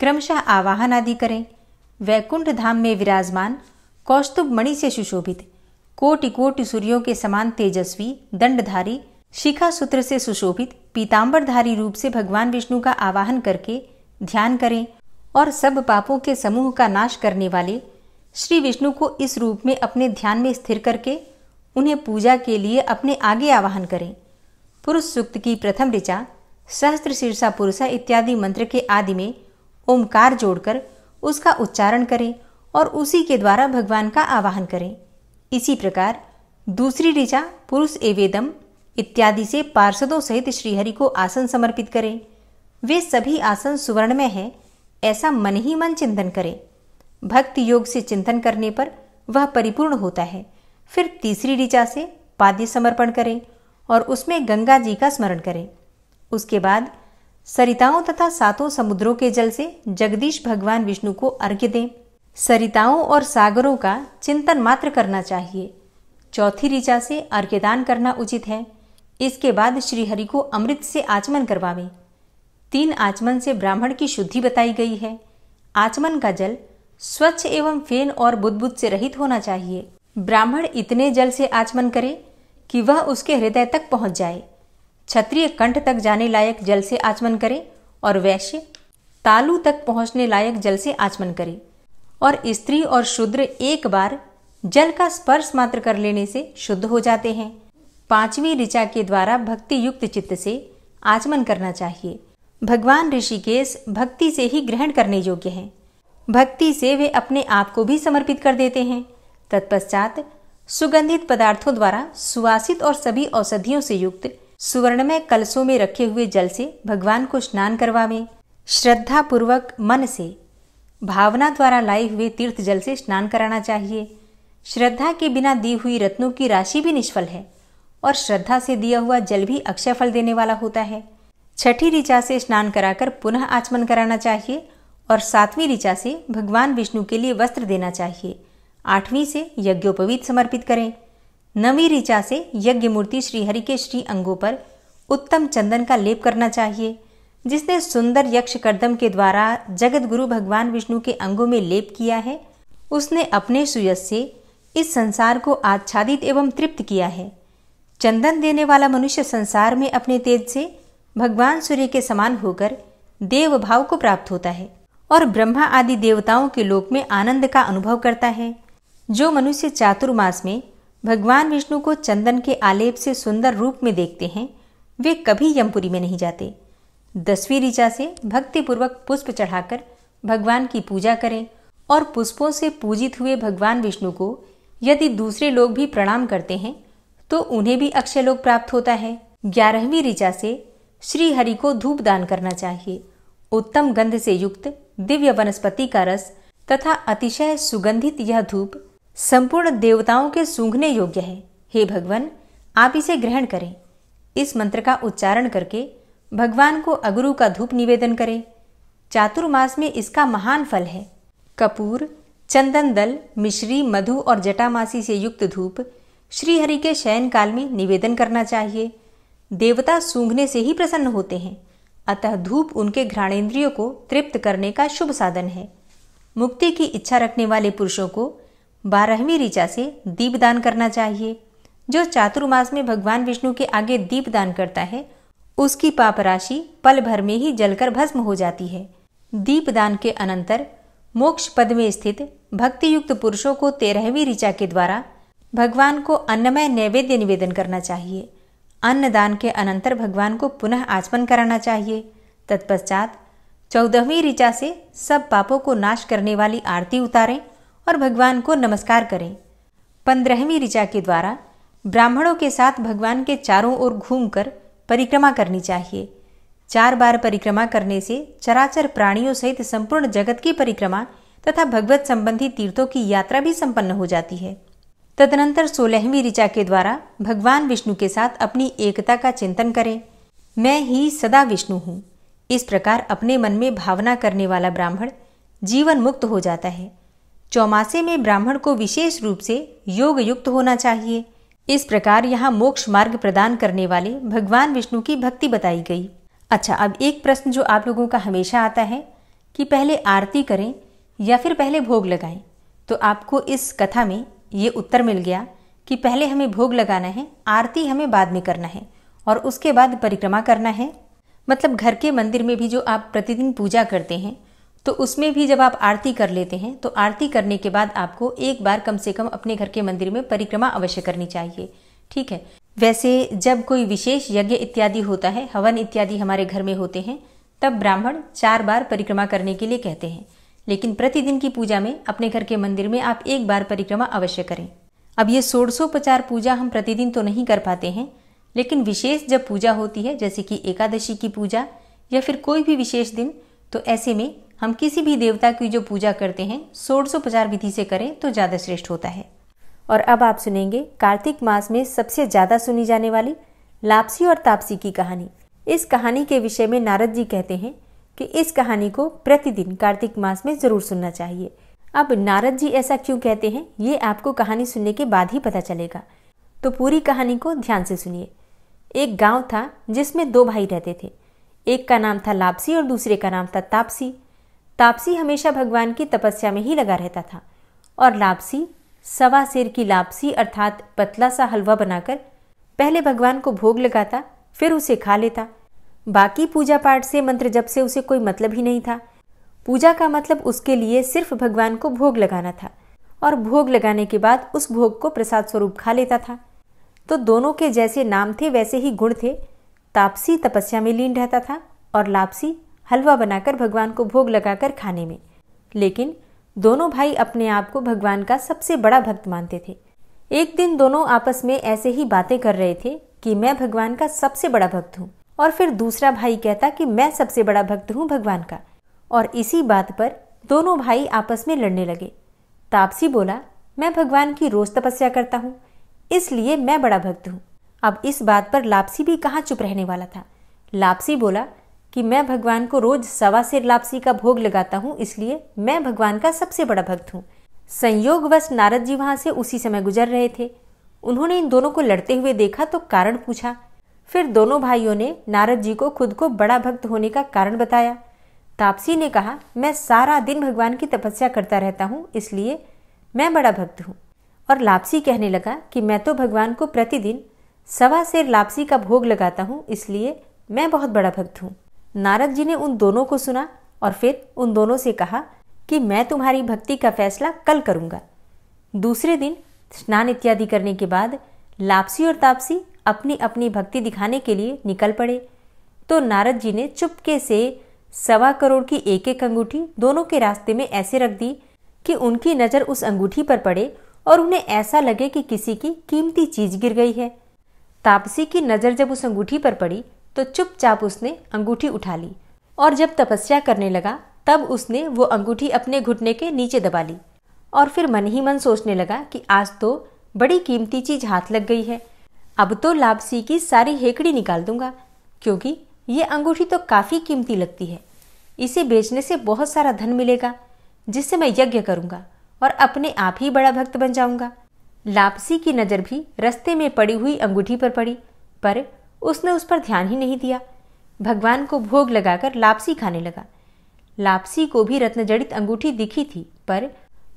क्रमशः आवाहन आदि करें। वैकुंठ धाम में विराजमान कौस्तुभ मणि से सुशोभित, कोटि कोटि सूर्यों के समान तेजस्वी, दंडधारी, शिखा सूत्र से सुशोभित पीतांबरधारी रूप से भगवान विष्णु का आवाहन करके ध्यान करें और सब पापों के समूह का नाश करने वाले श्री विष्णु को इस रूप में अपने ध्यान में स्थिर करके उन्हें पूजा के लिए अपने आगे आवाहन करें। पुरुष सूक्त की प्रथम ऋचा सहस्त्र शीर्षा पुरुषा इत्यादि मंत्र के आदि में ओमकार जोड़कर उसका उच्चारण करें और उसी के द्वारा भगवान का आवाहन करें। इसी प्रकार दूसरी ऋचा पुरुष एवेदम इत्यादि से पार्षदों सहित श्रीहरि को आसन समर्पित करें। वे सभी आसन सुवर्णमय हैं, ऐसा मन ही मन चिंतन करें। भक्ति योग से चिंतन करने पर वह परिपूर्ण होता है। फिर तीसरी ऋचा से पाद्य समर्पण करें और उसमें गंगा जी का स्मरण करें। उसके बाद सरिताओं तथा 7 समुद्रों के जल से जगदीश भगवान विष्णु को अर्घ्य दें। सरिताओं और सागरों का चिंतन मात्र करना चाहिए। चौथी ऋचा से अर्घ्यदान करना उचित है। इसके बाद श्रीहरि को अमृत से आचमन करवावें। 3 आचमन से ब्राह्मण की शुद्धि बताई गई है। आचमन का जल स्वच्छ एवं फेन और बुदबुद से रहित होना चाहिए। ब्राह्मण इतने जल से आचमन करे कि वह उसके हृदय तक पहुंच जाए। क्षत्रिय कंठ तक जाने लायक जल से आचमन करे और वैश्य तालू तक पहुंचने लायक जल से आचमन करे, और स्त्री और शूद्र एक बार जल का स्पर्श मात्र कर लेने से शुद्ध हो जाते हैं। 5वीं ऋचा के द्वारा भक्ति युक्त चित्त से आचमन करना चाहिए। भगवान ऋषिकेश भक्ति से ही ग्रहण करने योग्य हैं। भक्ति से वे अपने आप को भी समर्पित कर देते हैं। तत्पश्चात सुगंधित पदार्थों द्वारा सुवासित और सभी औषधियों से युक्त सुवर्णमय कलशों में रखे हुए जल से भगवान को स्नान करवावें। श्रद्धा पूर्वक मन से भावना द्वारा लाए हुए तीर्थ जल से स्नान कराना चाहिए। श्रद्धा के बिना दी हुई रत्नों की राशि भी निष्फल है और श्रद्धा से दिया हुआ जल भी अक्षय फल देने वाला होता है। 6ठी ऋचा से स्नान कराकर पुनः आचमन कराना चाहिए और 7वीं ऋचा से भगवान विष्णु के लिए वस्त्र देना चाहिए। 8वीं से यज्ञोपवीत समर्पित करें। 9वीं ऋचा से यज्ञ मूर्ति श्रीहरि के श्री अंगों पर उत्तम चंदन का लेप करना चाहिए। जिसने सुंदर यक्ष कर्दम के द्वारा जगत गुरु भगवान विष्णु के अंगों में लेप किया है, उसने अपने सुयश से इस संसार को आच्छादित एवं तृप्त किया है। चंदन देने वाला मनुष्य संसार में अपने तेज से भगवान सूर्य के समान होकर देव भाव को प्राप्त होता है और ब्रह्मा आदि देवताओं के लोक में आनंद का अनुभव करता है। जो मनुष्य चातुर्मास में भगवान विष्णु को चंदन के आलेप से सुंदर रूप में देखते हैं, वे कभी यमपुरी में नहीं जाते। 10वीं ऋचा से भक्तिपूर्वक पुष्प चढ़ाकर भगवान की पूजा करें और पुष्पों से पूजित हुए भगवान विष्णु को यदि दूसरे लोग भी प्रणाम करते हैं तो उन्हें भी अक्षय लोक प्राप्त होता है। 11वीं ऋचा से श्री हरि को धूप दान करना चाहिए। उत्तम गंध से युक्त दिव्य वनस्पति का रस तथा अतिशय सुगंधित यह धूप संपूर्ण देवताओं के सूंघने योग्य है। हे भगवान, आप इसे ग्रहण करें। इस मंत्र का उच्चारण करके भगवान को अगरू का धूप निवेदन करें। चातुर्मास में इसका महान फल है। कपूर, चंदन दल, मिश्री, मधु और जटामासी से युक्त धूप श्रीहरि के शयन काल में निवेदन करना चाहिए। देवता सूंघने से ही प्रसन्न होते हैं, अतः धूप उनके घ्राणेंद्रियों को तृप्त करने का शुभ साधन है। मुक्ति की इच्छा रखने वाले पुरुषों को 12वीं ऋचा से दीपदान करना चाहिए। जो चातुर्मास में भगवान विष्णु के आगे दीपदान करता है उसकी पाप राशि पल भर में ही जलकर भस्म हो जाती है। दीपदान के अनंतर मोक्ष पद में स्थित भक्ति युक्त पुरुषों को 13वीं ऋचा के द्वारा भगवान को अन्नमय नैवेद्य निवेदन करना चाहिए। अन्नदान के अनंतर भगवान को पुनः आचमन कराना चाहिए। तत्पश्चात 14वीं ऋचा से सब पापों को नाश करने वाली आरती उतारें और भगवान को नमस्कार करें। 15वीं ऋचा के द्वारा ब्राह्मणों के साथ भगवान के चारों ओर घूमकर परिक्रमा करनी चाहिए। 4 बार परिक्रमा करने से चराचर प्राणियों सहित संपूर्ण जगत की परिक्रमा तथा भगवत संबंधी तीर्थों की यात्रा भी संपन्न हो जाती है। तदनंतर 16वीं ऋचा के द्वारा भगवान विष्णु के साथ अपनी एकता का चिंतन करें। मैं ही सदा विष्णु हूँ। इस प्रकार अपने मन में भावना करने वाला ब्राह्मण जीवन मुक्त हो जाता है। चौमासे में ब्राह्मण को विशेष रूप से योग युक्त होना चाहिए। इस प्रकार यहाँ मोक्ष मार्ग प्रदान करने वाले भगवान विष्णु की भक्ति बताई गई। अच्छा, अब एक प्रश्न जो आप लोगों का हमेशा आता है कि पहले आरती करें या फिर पहले भोग लगाएं। तो आपको इस कथा में ये उत्तर मिल गया कि पहले हमें भोग लगाना है, आरती हमें बाद में करना है और उसके बाद परिक्रमा करना है। मतलब घर के मंदिर में भी जो आप प्रतिदिन पूजा करते हैं तो उसमें भी जब आप आरती कर लेते हैं तो आरती करने के बाद आपको एक बार कम से कम अपने घर के मंदिर में परिक्रमा अवश्य करनी चाहिए। ठीक है। वैसे जब कोई विशेष यज्ञ इत्यादि होता है, हवन इत्यादि हमारे घर में होते हैं, तब ब्राह्मण 4 बार परिक्रमा करने के लिए कहते हैं। लेकिन प्रतिदिन की पूजा में अपने घर के मंदिर में आप एक बार परिक्रमा अवश्य करें। अब ये षोडशोपचार पूजा हम प्रतिदिन तो नहीं कर पाते हैं, लेकिन विशेष जब पूजा होती है जैसे कि एकादशी की पूजा या फिर कोई भी विशेष दिन, तो ऐसे में हम किसी भी देवता की जो पूजा करते हैं षोडशोपचार विधि से करें तो ज़्यादा श्रेष्ठ होता है। और अब आप सुनेंगे कार्तिक मास में सबसे ज़्यादा सुनी जाने वाली लापसी और तापसी की कहानी। इस कहानी के विषय में नारद जी कहते हैं कि इस कहानी को प्रतिदिन कार्तिक मास में जरूर सुनना चाहिए। अब नारद जी ऐसा क्यों कहते हैं ये आपको कहानी सुनने के बाद ही पता चलेगा, तो पूरी कहानी को ध्यान से सुनिए। एक गांव था जिसमें 2 भाई रहते थे। एक का नाम था लापसी और दूसरे का नाम था तापसी। तापसी हमेशा भगवान की तपस्या में ही लगा रहता था और लापसी 1.25 सेर की लापसी अर्थात पतला सा हलवा बनाकर पहले भगवान को भोग लगाता, फिर उसे खा लेता। बाकी पूजा पाठ से मंत्र जप से उसे कोई मतलब ही नहीं था। पूजा का मतलब उसके लिए सिर्फ भगवान को भोग लगाना था और भोग लगाने के बाद उस भोग को प्रसाद स्वरूप खा लेता था। तो दोनों के जैसे नाम थे वैसे ही गुण थे। तापसी तपस्या में लीन रहता था और लापसी हलवा बनाकर भगवान को भोग लगाकर खाने में। लेकिन दोनों भाई अपने आप को भगवान का सबसे बड़ा भक्त मानते थे। एक दिन दोनों आपस में ऐसे ही बातें कर रहे थे कि मैं भगवान का सबसे बड़ा भक्त हूँ, और फिर दूसरा भाई कहता कि मैं सबसे बड़ा भक्त हूँ भगवान का। और इसी बात पर दोनों भाई आपस में लड़ने लगे। तापसी बोला, मैं भगवान की रोज तपस्या करता हूँ इसलिए मैं बड़ा भक्त हूँ। अब इस बात पर लापसी भी कहाँ चुप रहने वाला था। लापसी बोला कि मैं भगवान को रोज 1.25 सेर लापसी का भोग लगाता हूँ इसलिए मैं भगवान का सबसे बड़ा भक्त हूँ। संयोगवश नारद जी वहां से उसी समय गुजर रहे थे। उन्होंने इन दोनों को लड़ते हुए देखा तो कारण पूछा। फिर दोनों भाइयों ने नारद जी को खुद को बड़ा भक्त होने का कारण बताया। तापसी ने कहा, मैं सारा दिन भगवान की तपस्या करता रहता हूँ इसलिए मैं बड़ा भक्त हूँ। और लापसी कहने लगा कि मैं तो भगवान को प्रतिदिन 1.25 सेर लापसी का भोग लगाता हूँ इसलिए मैं बहुत बड़ा भक्त हूँ। नारद जी ने उन दोनों को सुना और फिर उन दोनों से कहा कि मैं तुम्हारी भक्ति का फैसला कल करूंगा। दूसरे दिन स्नान इत्यादि करने के बाद लापसी और तापसी अपनी अपनी भक्ति दिखाने के लिए निकल पड़े। तो नारद जी ने चुपके से 1.25 करोड़ की एक अंगूठी दोनों के रास्ते में ऐसे रख दी कि उनकी नजर उस अंगूठी पर पड़े और उन्हें ऐसा लगे कि किसी की कीमती चीज गिर गई है। तापसी की नजर जब उस अंगूठी पर पड़ी तो चुपचाप उसने अंगूठी उठा ली और जब तपस्या करने लगा तब उसने वो अंगूठी अपने घुटने के नीचे दबा ली और फिर मन ही मन सोचने लगा कि आज तो बड़ी कीमती चीज हाथ लग गई है। अब तो लापसी की सारी हेकड़ी निकाल दूंगा क्योंकि ये अंगूठी तो काफी कीमती लगती है। इसे बेचने से बहुत सारा धन मिलेगा जिससे मैं यज्ञ करूंगा और अपने आप ही बड़ा भक्त बन जाऊंगा। लापसी की नजर भी रास्ते में पड़ी हुई अंगूठी पर पड़ी, पर उसने उस पर ध्यान ही नहीं दिया। भगवान को भोग लगाकर लापसी खाने लगा। लापसी को भी रत्न जड़ित अंगूठी दिखी थी, पर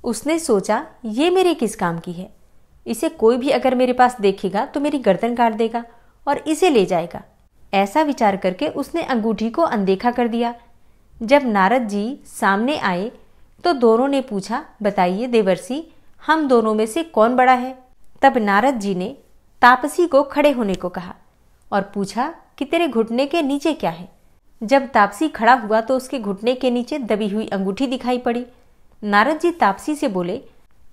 उसने सोचा, ये मेरे किस काम की है, इसे कोई भी अगर मेरे पास देखेगा तो मेरी गर्दन काट देगा और इसे ले जाएगा। ऐसा विचार करके उसने अंगूठी को अनदेखा कर दिया। जब नारद जी सामने आए तो दोनों ने पूछा, बताइए देवर्षि, हम दोनों में से कौन बड़ा है? तब नारद जी ने तापसी को खड़े होने को कहा और पूछा कि तेरे घुटने के नीचे क्या है? जब तापसी खड़ा हुआ तो उसके घुटने के नीचे दबी हुई अंगूठी दिखाई पड़ी। नारद जी तापसी से बोले,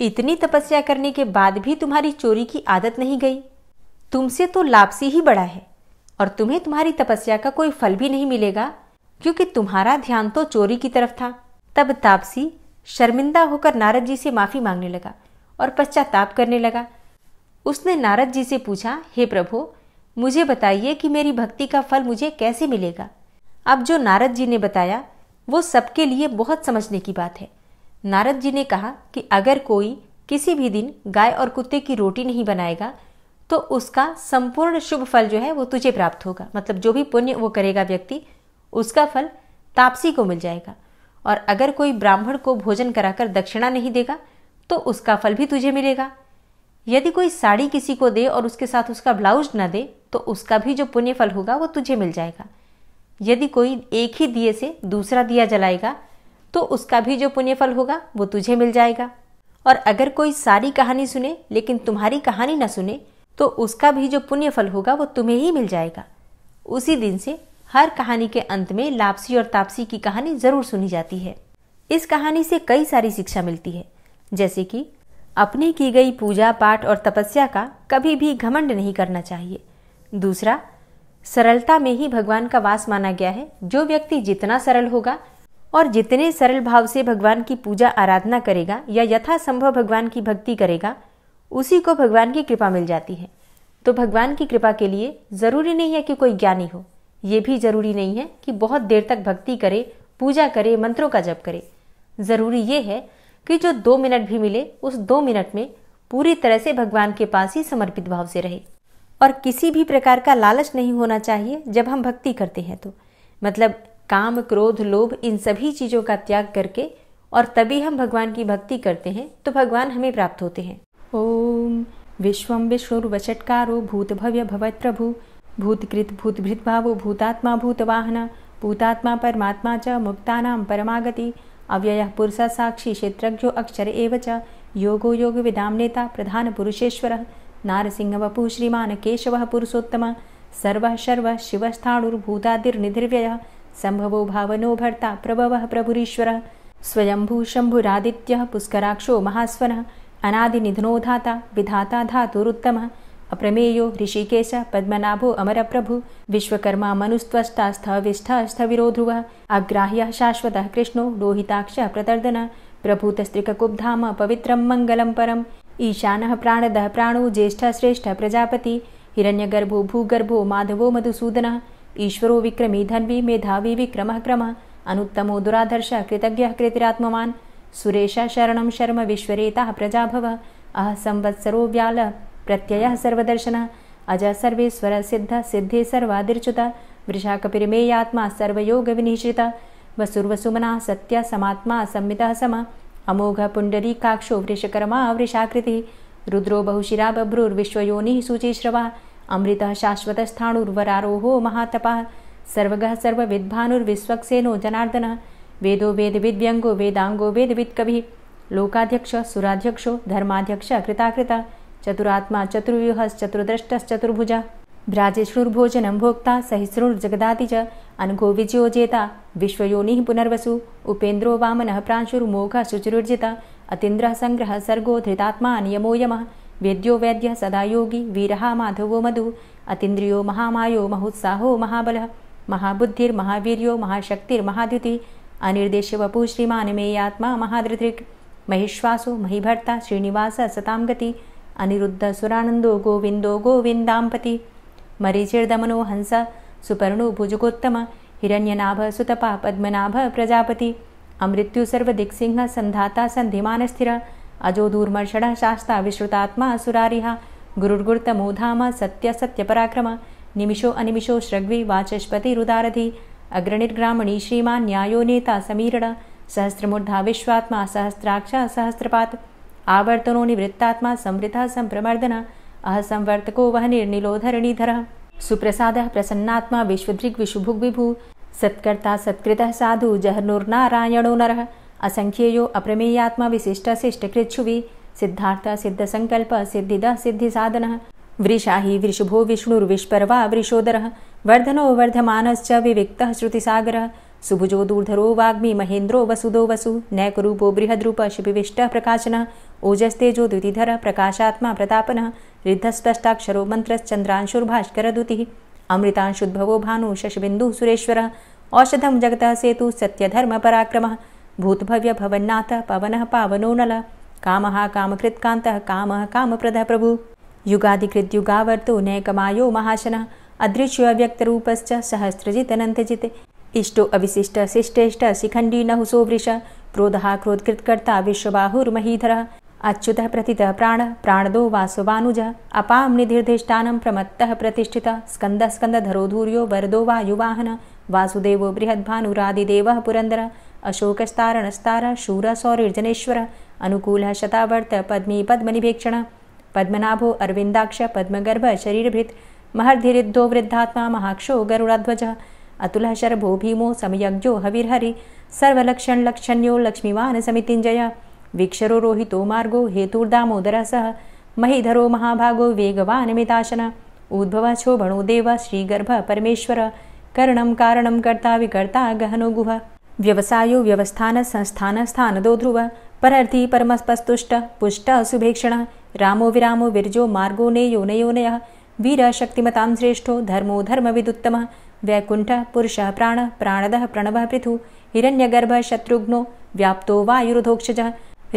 इतनी तपस्या करने के बाद भी तुम्हारी चोरी की आदत नहीं गई? तुमसे तो लापसी ही बड़ा है और तुम्हें तुम्हारी तपस्या का कोई फल भी नहीं मिलेगा, क्योंकि तुम्हारा ध्यान तो चोरी की तरफ था। तब तापसी शर्मिंदा होकर नारद जी से माफी मांगने लगा और पश्चाताप करने लगा। उसने नारद जी से पूछा, हे प्रभु, मुझे बताइए कि मेरी भक्ति का फल मुझे कैसे मिलेगा? अब जो नारद जी ने बताया वो सबके लिए बहुत समझने की बात है। नारद जी ने कहा कि अगर कोई किसी भी दिन गाय और कुत्ते की रोटी नहीं बनाएगा तो उसका संपूर्ण शुभ फल जो है वो तुझे प्राप्त होगा। मतलब जो भी पुण्य वो करेगा व्यक्ति, उसका फल तापसी को मिल जाएगा। और अगर कोई ब्राह्मण को भोजन कराकर दक्षिणा नहीं देगा तो उसका फल भी तुझे मिलेगा। यदि कोई साड़ी किसी को दे और उसके साथ उसका ब्लाउज न दे तो उसका भी जो पुण्य फल होगा वो तुझे मिल जाएगा। यदि कोई एक ही दिए से दूसरा दिया जलाएगा तो उसका भी जो पुण्य फल होगा वो तुझे मिल जाएगा। और अगर कोई सारी कहानी सुने लेकिन तुम्हारी कहानी न सुने तो उसका भी जो पुण्य फल होगा वो तुम्हें ही मिल जाएगा। उसी दिन से हर कहानी के अंत में लापसी और तापसी की कहानी जरूर सुनी जाती है। इस कहानी से कई सारी शिक्षा मिलती है, जैसे कि अपनी की गई पूजा पाठ और तपस्या का कभी भी घमंड नहीं करना चाहिए। दूसरा, सरलता में ही भगवान का वास माना गया है। जो व्यक्ति जितना सरल होगा और जितने सरल भाव से भगवान की पूजा आराधना करेगा या यथासंभव भगवान की भक्ति करेगा, उसी को भगवान की कृपा मिल जाती है। तो भगवान की कृपा के लिए जरूरी नहीं है कि कोई ज्ञानी हो, ये भी जरूरी नहीं है कि बहुत देर तक भक्ति करे, पूजा करे, मंत्रों का जप करे। जरूरी ये है कि जो 2 मिनट भी मिले उस 2 मिनट में पूरी तरह से भगवान के पास ही समर्पित भाव से रहे। और किसी भी प्रकार का लालच नहीं होना चाहिए जब हम भक्ति करते हैं। तो मतलब काम, क्रोध, लोभ, इन सभी चीज़ों का त्याग करके और तभी हम भगवान की भक्ति करते हैं तो भगवान हमें प्राप्त होते हैं। ओम विश्वम विष्णुर्वचटकारो भूत भव्य भवत्प्रभु भूतकृत भूतभृत भावो भूतात्मा भूतवाहन भूतात्मा परमात्मा च मुक्तानां परमागति अव्ययः पुरुषः साक्षी क्षेत्रज्ञो अक्षर एव च योगो योग विदाम नेता प्रधान पुरुषेश्वरः नारसिंह वपु श्रीमान केशवः पुरुषोत्तम सर्वः शर्वः शिवस्थाणुर्भूतादिर्निधिर्व्ययः संभवो भावनो भर्ता प्रभवः प्रभुरीश्वरः स्वयंभू शंभुरादित्यः पुष्कराक्षो महास्वनः अनादिनिधनो धाता विधाता धातुरुत्तमः अप्रमेयो ऋषिकेश पद्मनाभो अमरप्रभु विश्वकर्मा मनुस्त्वष्टा स्थविष्ठः स्थविरो ध्रुवः अग्राह्यः शाश्वतः कृष्णो लोहिताक्षः प्रतर्दन प्रभूतस्त्रिककुब्धाम पवित्रं मङ्गलं परम् ईशानः प्राणदः प्राणो ज्येष्ठः श्रेष्ठः प्रजापति हिरण्यगर्भो भूगर्भो माधवो मधुसूदनः ईश्वरो विक्रमी धन्वी मेधावी विक्रमः क्रमः अनुत्तमो दुराधर्षः कृतज्ञः कृतिरात्मवान् सुरेशः शरणं शर्म विश्वरेताः प्रजाभवः अह संवत्सरो व्यालः प्रत्ययः सर्वदर्शनः अजः सर्वेश्वरः सिद्धः सिद्धे सर्वादिर्च्युतः वृषाकपिर्मेयात्मा सर्वयोगविनिश्रितः वसुर्वसुमनः सत्यः समात्मा संमितः समः अमोघ पुण्डरीकाक्षो वृषकर्मा वृषाकृतिः रुद्रो बहुशिरा बभ्रुर्विश्वयोनिः शुचिश्रवः अमृतः शाश्वतस्थाणुर्वरारोहो महातपः सर्वगः सर्वविद्भानुर्विश्वक्सेनो जनार्दनः वेदो वेदविद्व्यङ्गो वेदाङ्गो वेदवित्कविः लोकाध्यक्ष सुराध्यक्षो धर्माध्यक्ष कृताकृतः चतुरात्मा चतुर्व्यूहश्चतुर्द्रष्टश्चतुर्भुजः भ्राजेष्णुर्भोजनं भोक्ता सहिष्णुर्जगदाति च अनघो विजयोजेता विश्वयोनिः पुनर्वसु उपेन्द्रो वामनः प्रांशुर्मोघः शुचिरुर्जितः अतीन्द्रः संग्रहः सर्गो धृतात्मा नियमो यमः वेद्यो वैद्यः सदा योगी वीरः माधवो मधु अतीन्द्रियो महामायो महोत्साहो महाबलः महाबुद्धिर्महावीर्यो महाशक्तिर्महाद्युतिः अनिर्देश्य वपुः श्रीमान् मेयात्मा महाधृतिर् महिश्वासो महीभर्ता श्रीनिवासः सतां गति अनिरुद्ध सुरानंदो गोविंदो गोविंदांपति मरीचिर्दमनो हंस सुपर्णो भुजगोत्तम हिरण्यनाभ सुतपा पद्मनाभ प्रजापति अमृत्यु सर्वदिक्सिंह संधाता संधिमान स्थिर अजो दूर्मर्षण शास्ता विश्रुतात्मा सुरारिहा गुरुर्गुर्तमो धाम सत्य सत्य पराक्रम निमिषो अनिमिषो श्रग्वी वाचस्पति रुदारधि अग्रणिर्ग्रामणी श्रीमान न्यायो नेता समीरण सहस्रमूर्धा विश्वात्मा सहस्राक्ष सहस्रपात आवर्तनो निवृत्तात्मा संवृतः संप्रमर्दन अहसंवर्तको वह निर्निलो धरणीधरः सुप्रसादः प्रसन्नात्मा विश्वदृग् विशुभुग् विभु सत्कर्ता सत्कृतः साधु जहनुर्नारायणो नरः असंख्येयो अप्रमेयात्मा विशिष्टशिष्टकृच्छुवि सिद्धार्थ सिद्धसंकल्प सिद्धिदः सिद्धिसाधनः वृषाहि वृषभो विष्णुर्विष्पर्वा वृषोदरः वर्धनो वर्धमानश्च विविक्तः श्रुतिसागरः सुभुजो दूर्धरो वाग्मी महेन्द्रो वसुदो वसु नैकरूपो बृहद्रूप शिपिविष्टः प्रकाशनः ओजस्तेजो द्युतिधरः प्रकाशात्मा प्रतापनः रिद्धस्पष्टाक्षरो मन्त्रश्चन्द्रांशुर्भास्करदुतिः अमृतांशुद्भवो भानु शशबिन्दुः सुरेश्वरः औषधं जगतः सेतु सत्यधर्मपराक्रमः भूतभव्य भवन्नाथ पवनः पावनो नलः कामः कामकृत्कान्तः कामः कामप्रदः प्रभु युगादिकृद्युगावर्तो नैकमायो महाशनः अदृश्यो अव्यक्तरूपश्च सहस्रजितनन्तजित् इष्टो अविशिष्ट शिष्टेष्ट शिखण्डी नहुसो वृष क्रोधः क्रोधकृत्कर्ता विश्वबाहुर्महीधरः अच्युतः प्रतितः प्राणदो वासवानुजः अपां निधिर्धिष्ठानं प्रमत्तः प्रतिष्ठितः स्कन्दः स्कन्दधरो धूर्यो वरदो वायुवाहनः वासुदेवो बृहद्भानुरादिदेवः पुरन्दरः अशोकस्तारणस्तारः शूरः सौरिर्जनेश्वरः अनुकूलः शतावर्त पद्मी पद्मनिभेक्षणः पद्मनाभो अरविन्दाक्ष पद्मगर्भ शरीरभृत् महर्धिरिद्धो वृद्धात्मा महाक्षो गरुडाध्वजः अतुलः शरभो भीमो समयज्ञो हविर्हरि सर्वलक्षणलक्षण्यो लक्ष्मीवान् समितिञ्जयः वीक्षरो रोहितो मार्गो हेतुर्दामोदरः सह महीधरो महाभागो वेगवान् मिताशनः उद्भवः क्षोभणो देवः श्रीगर्भः परमेश्वरः करणं कारणं कर्ता विकर्ता गहनो गुहः व्यवसायो व्यवस्थान संस्थान स्थानदो ध्रुवः परर्थी परमस्पस्तुष्ट पुष्ट शुभेक्षणः रामो विरामो विरजो मार्गो नेयो नयोनयः वीरः शक्तिमतां श्रेष्ठो धर्मो धर्मविदुत्तमः वैकुण्ठः पुरुषः प्राणः प्राणदः प्रणवः पृथु हिरण्यगर्भः शत्रुघ्नो व्याप्तो वायुरुधोक्षजः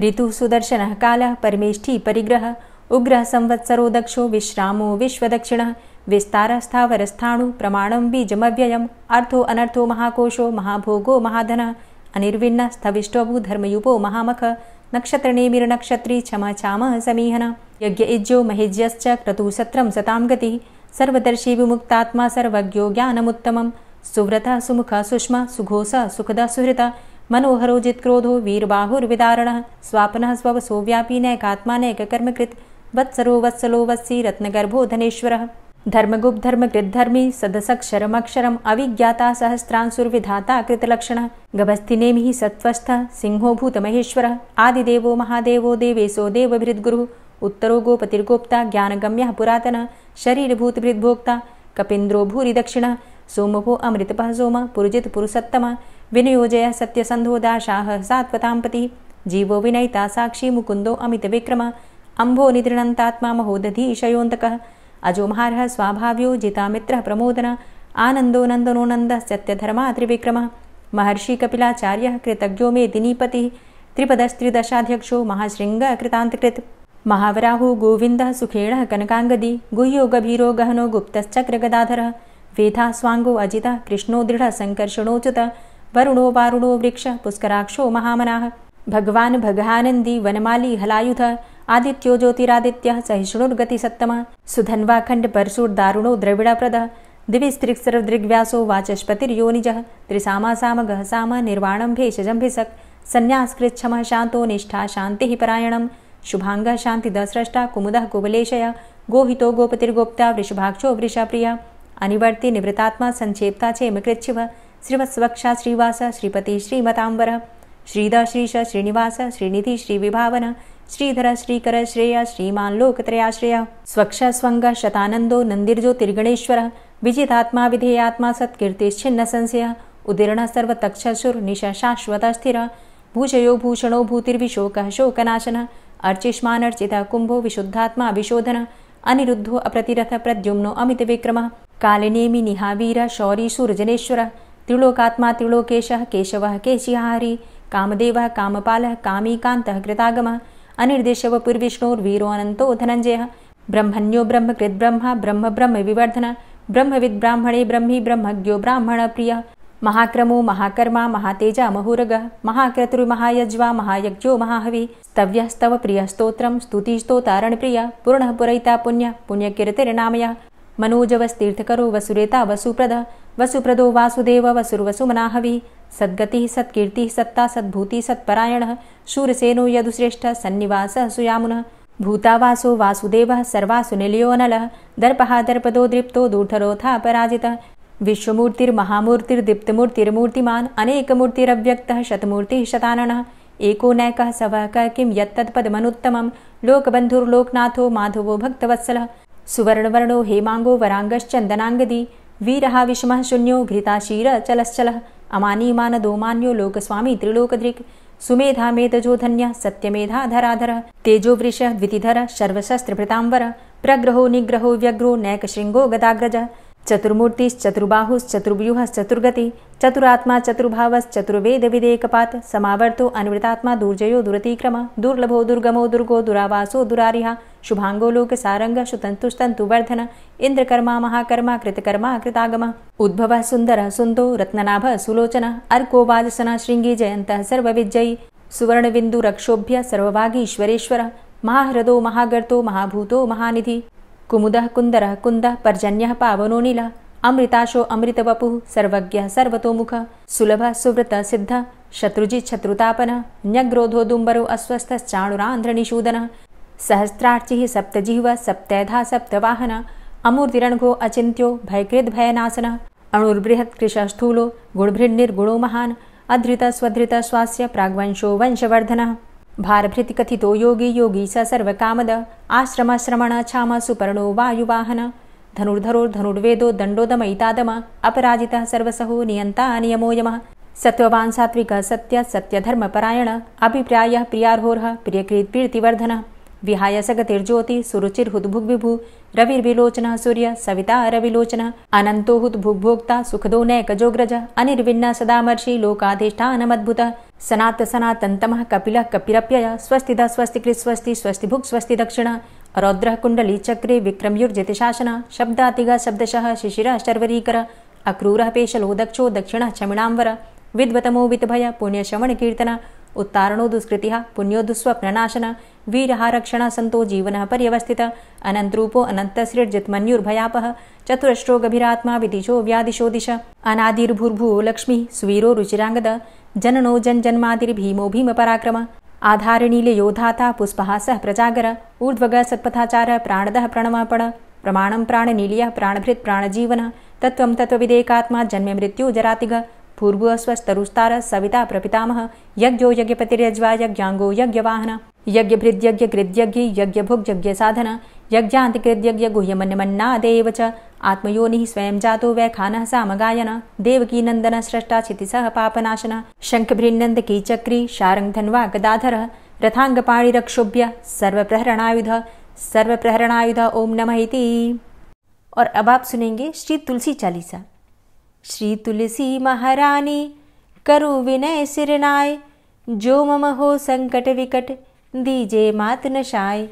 ऋतुः सुदर्शनः कालः परमेष्ठी परिग्रहः उग्रः संवत्सरो दक्षो विश्रामो विश्वदक्षिणः विस्तारः स्थावरस्थाणु प्रमाणं बीजमव्ययम् अर्थो अनर्थो महाकोशो महाभोगो महाधनः अनिर्विण्णः स्थविष्टोभू धर्मयुपो महामखः नक्षत्रनेमिर्नक्षत्री क्षमा चामः समीहनः यज्ञ इज्जो महेज्यश्च क्रतुः सत्रं सतां गतिः सर्वदर्शी विमुक्तात्मा सर्वज्ञो ज्ञानमुत्तमं सुव्रतः सुमुखः सुष्मा सुघोषः सुखदः सुहृतः मनोहरो जित्क्रोधो वीरबाहुर्विदारणः स्वापनः स्ववसो व्यापी नैकात्मा नैककर्मकृत् वत्सरो वत्सलो वत्सी रत्नगर्भो धनेश्वरः धर्मगुप्त धर्मकृद्धर्मी सदसक्षरमक्षरम् अविज्ञाता सहस्रांशुर्विधाता कृतलक्षणः गभस्तिनेमिः सत्त्वस्थः सिंहो भूतमहेश्वरः आदिदेवो महादेवो देवेशो देवभृद्गुरुः उत्तरो गोपतिर्गोप्ता ज्ञानगम्यः पुरातनः शरीरभूतभृद्भोक्ता कपीन्द्रो भूरि दक्षिणः सोमभो अमृतपः सोमः पुरुजित पुरुषोत्तमः विनियोजयः सत्यसन्धो दाशाः सात्वतां पतिः जीवो विनयिता साक्षी मुकुन्दो अमितविक्रमः अम्भो निद्रणन्तात्मा महोदधीशयोऽन्तकः अजो महारः स्वाभाव्यो जितामित्रः प्रमोदनः आनन्दो नन्दनो नन्दः सत्यधर्मा त्रिविक्रमः महर्षि कपिलाचार्यः कृतज्ञो मेदिनीपतिः त्रिपदस्त्रिदशाध्यक्षो महाशृङ्गः कृतान्तकृत् महावराहो गोविन्दः सुखेणः कनकाङ्गदी गुह्यो गभीरो गहनो गुप्तश्चक्रगदाधरः वेधा स्वाङ्गो अजितः कृष्णो दृढः सङ्कर्षणोच्युतः वरुणो वारुणो वृक्षः पुष्कराक्षो महामनाः भगवान् भगानन्दी वनमाली हलायुधः आदित्यो ज्योतिरादित्यः सहिष्णुर्गतिसत्तमः सुधन्वाखण्ड परशुर्दारुणो द्रविडप्रदः दिविस्त्रिक्सरदृग्व्यासो वाचस्पतिर्योनिजः त्रिसामासामगः साम निर्वाणं भेषजम्भिषक् सन्न्यासकृच्छमः शान्तो निष्ठा शान्तिः परायणं शुभाङ्गः शान्तिदस्रष्टा कुमुदः कुबलेशयः गोहितो गोपतिर्गोप्ता वृषभाक्षो वृषप्रियः अनिवर्ति निवृतात्मा संक्षेप्ता चेमकृच्छिवः श्रीवत्सवक्षा श्रीवास श्रीपति श्रीमतांबरः श्रीधर श्रीश श्रीनिवास श्रीनिधि श्रीविभावन श्रीधर श्रीकर श्रेय श्रीमान् लोकत्रयाश्रयः स्वक्ष स्वंग शतानंदो नंदिर्ज्योतिर्गणेश्वरः विजितात्मा विधेयात्मा सत्कीर्तिश्छिन्न संशयः उदीर्णः सर्वतक्षसुर्निश शाश्वतः स्थिरः भूषयो भूषणो भूतिर्विशोकः शोकनाशनः अर्चिष्मानर्चितः कुंभो विशुद्धात्मा विशोधनः अनिरुद्धो अप्रतिरथ प्रद्युम्नो अमितविक्रमः कालिनेमि निहावीर शौरी सूर्यजनेश्वरः त्रिलोकात्मा त्रिलोकेशः केशवः केशिहारी कामदेवः कामपालः कामीकान्तः कृतागमः अनिर्देशव पुर्विष्णोर्वीरो अनन्तो धनञ्जयः ब्रह्मण्यो ब्रह्मकृद्ब्रह्मा ब्रह्म ब्रह्म विवर्धनः ब्रह्मविद् ब्राह्मणे ब्रह्मी ब्रह्मज्ञो ब्राह्मणप्रियः महाक्रमो महाकर्मा महातेजा महोरगः महाक्रतुर्महायज्वा महायज्ञो महाहवि स्तव्यः स्तव प्रियः स्तोत्रं स्तुतिस्तोतारणप्रियः पूर्णः पुरैता पुण्यः पुण्यकीर्तिर्नामयः मनोजवस्तीर्थकरो वसुरेता वसुप्रदः वसुप्रदो वासुदेव वसुर्वसुमनाहवि सद्गतिः सत्कीर्तिः सत्ता सद्भूति सत्परायणः शूरसेनो यदुश्रेष्ठः सन्निवासः सुयामुनः भूतावासो वासुदेवः सर्वासु निलयोऽनलः दर्पः दर्पदो दृप्तो दूर्धरोऽथा पराजितः विश्वमूर्तिर्महामूर्तिर्दीप्तमूर्तिर्मूर्तिमान् अनेकमूर्तिरव्यक्तः शतमूर्तिः शताननः एको नैकः सवः किं यत्तत्पदमनुत्तमं लोकबन्धुर्लोकनाथो माधवो भक्तवत्सलः सुवर्णवर्णो हेमांगो वरांगश्चन्दनांगदी वीरः विषमः शून्यो घृताशीरचलश्चलः अमानीमानदो मान्यो लोकस्वामी त्रिलोकदृक् सुमेधा मेधजो धन्यः सत्यमेधाधराधरः तेजोवृषः द्वितिधरः सर्वशस्त्रभृताम्बरः प्रग्रहो निग्रहो व्यग्रो नैकशृङ्गो गदाग्रजः चतुर्मूर्तिश्चतुर्बाहुश्चतुर्व्यूहश्चतुर्गति चतुरात्मा चतुर्भावश्चतुर्वेदविदेकपात् समावर्तो अन्वृतात्मा दुर्जयो दुरतिक्रम दुर्लभो दुर्गमो दुर्गो दुरावासो दुरारिः शुभांगो लोकसारङ्गः सुतन्तुस्तन्तुवर्धन इन्द्रकर्मा महाकर्मा कृतकर्मा कृतागमः उद्भवः सुन्दरः सुन्दो रत्ननाभः सुलोचनः अर्को वाजसनः शृङ्गी जयन्तः सर्वविजयी सुवर्णबिन्दुरक्षोभ्य सर्वभागीश्वरेश्वरः महाह्रदो महागर्तो महाभूतो महानिधि कुमुदः कुन्दरः कुन्दः पर्जन्यः पावनो नीलः अमृताशो अमृतवपुः सर्वज्ञः सर्वतोमुखः सुलभः सुव्रतः सिद्धः शत्रुजित् शत्रुतापनः न्यग्रोधो दुम्बरो अस्वस्थश्चाणुरान्ध्रनिषूदनः सहस्रार्चिः सप्तजिह्वः सप्तैधा सप्तवाहनः अमूर्तिरणघो अचिन्त्यो भयकृद्भयनाशनः अणुर्बृहत्कृशः स्थूलो गुणभृन्निर्गुणो महान् अधृतः स्वधृतः स्वास्य प्राग्वंशो वंशवर्धनः भारभृतिकथितो योगी योगी स सर्वकामद आश्रमश्रमण क्षाम सुपर्णो वायुवाहन धनुर्धरोर्धनुर्वेदो दण्डोदमयितादम अपराजितः सर्वसहो नियन्ता नियमो यमः सत्त्ववान् सात्विकः सत्य सत्यधर्मपरायण अभिप्रायः प्रियार्होर्ह प्रियकृत्प्रीतिवर्धनः विहाय सगतिर्ज्योति सुरुचिर्हुद्भुग्विभु रविर्विलोचनः सूर्य सविता रविलोचनः अनन्तो हुद्भुग्भोक्ता सुखदो नैकजोग्रज अनिर्विण्ण सदामर्षि लोकाधिष्ठानमद्भुतः सनात सनातन्तमः कपिलः कपिरप्ययः स्वस्तिदः स्वस्तिकृत् स्वस्ति स्वस्तिभुक् स्वस्ति दक्षिणः रौद्रः कुण्डली चक्रे विक्रमयुर्जितशासनः शब्दातिगः शब्दशः शिशिरः शर्वरीकरः अक्रूरः पेशलो दक्षो दक्षिणः क्षमिणाम्बर विद्वतमो वितभय पुण्यश्रवणकीर्तनः उत्तारणो दुष्कृतिः पुण्यो दुःस्वप्ननाशनः वीरः रक्षणः सन्तो जीवनः पर्यवस्थितः अनन्तरूपो अनन्तसृर्जितमन्युर्भयापः चतुरश्रो गभीरात्मा विदिशो व्यादिशो दिश अनादिर्भूर्भुवो लक्ष्मीः सुवीरो रुचिराङ्गदः जननो जन्मादिर्भीमो भीमपराक्रमः आधारनीलयो धाता पुष्पहासः प्रजागर ऊर्ध्वगः सत्पथाचारः प्राणदः प्रणवपण प्रमाणं प्राणनीलयः प्राणभृत् प्राणजीवनः तत्त्वं तत्त्वविदेकात्मा जन्ममृत्यु जरातिगः पूर्वस्वस्तरुस्तारः सविता प्रपितामह यज्ञो यज्ञपतिर्यज्वा यज्ञाङ्गो यज्ञवाहन यज्ञभृद्यज्ञकृद्यज्ञ यज्ञभुग्यज्ञसाधन यज्ञान्तिकृद्यज्ञ गुह्यमन्यमन्नादेव च आत्मयोनिः स्वयं जातो वैखानः सामगायन देवकीनन्दनः स्रष्टा क्षितिसः पापनाशनः शङ्खभृन्नन्दकी चक्री शारङ्गधन्वा गदाधरः रथाङ्गपाणिरक्षोभ्य सर्वप्रहरणायुध ओम नमः इति। और अब आप सुनेंगे श्री तुलसी चालीसा। श्री तुलसी महारानी करु विनय सिरनाय, जो मम हो संकट विकट दीजे मात नशाय।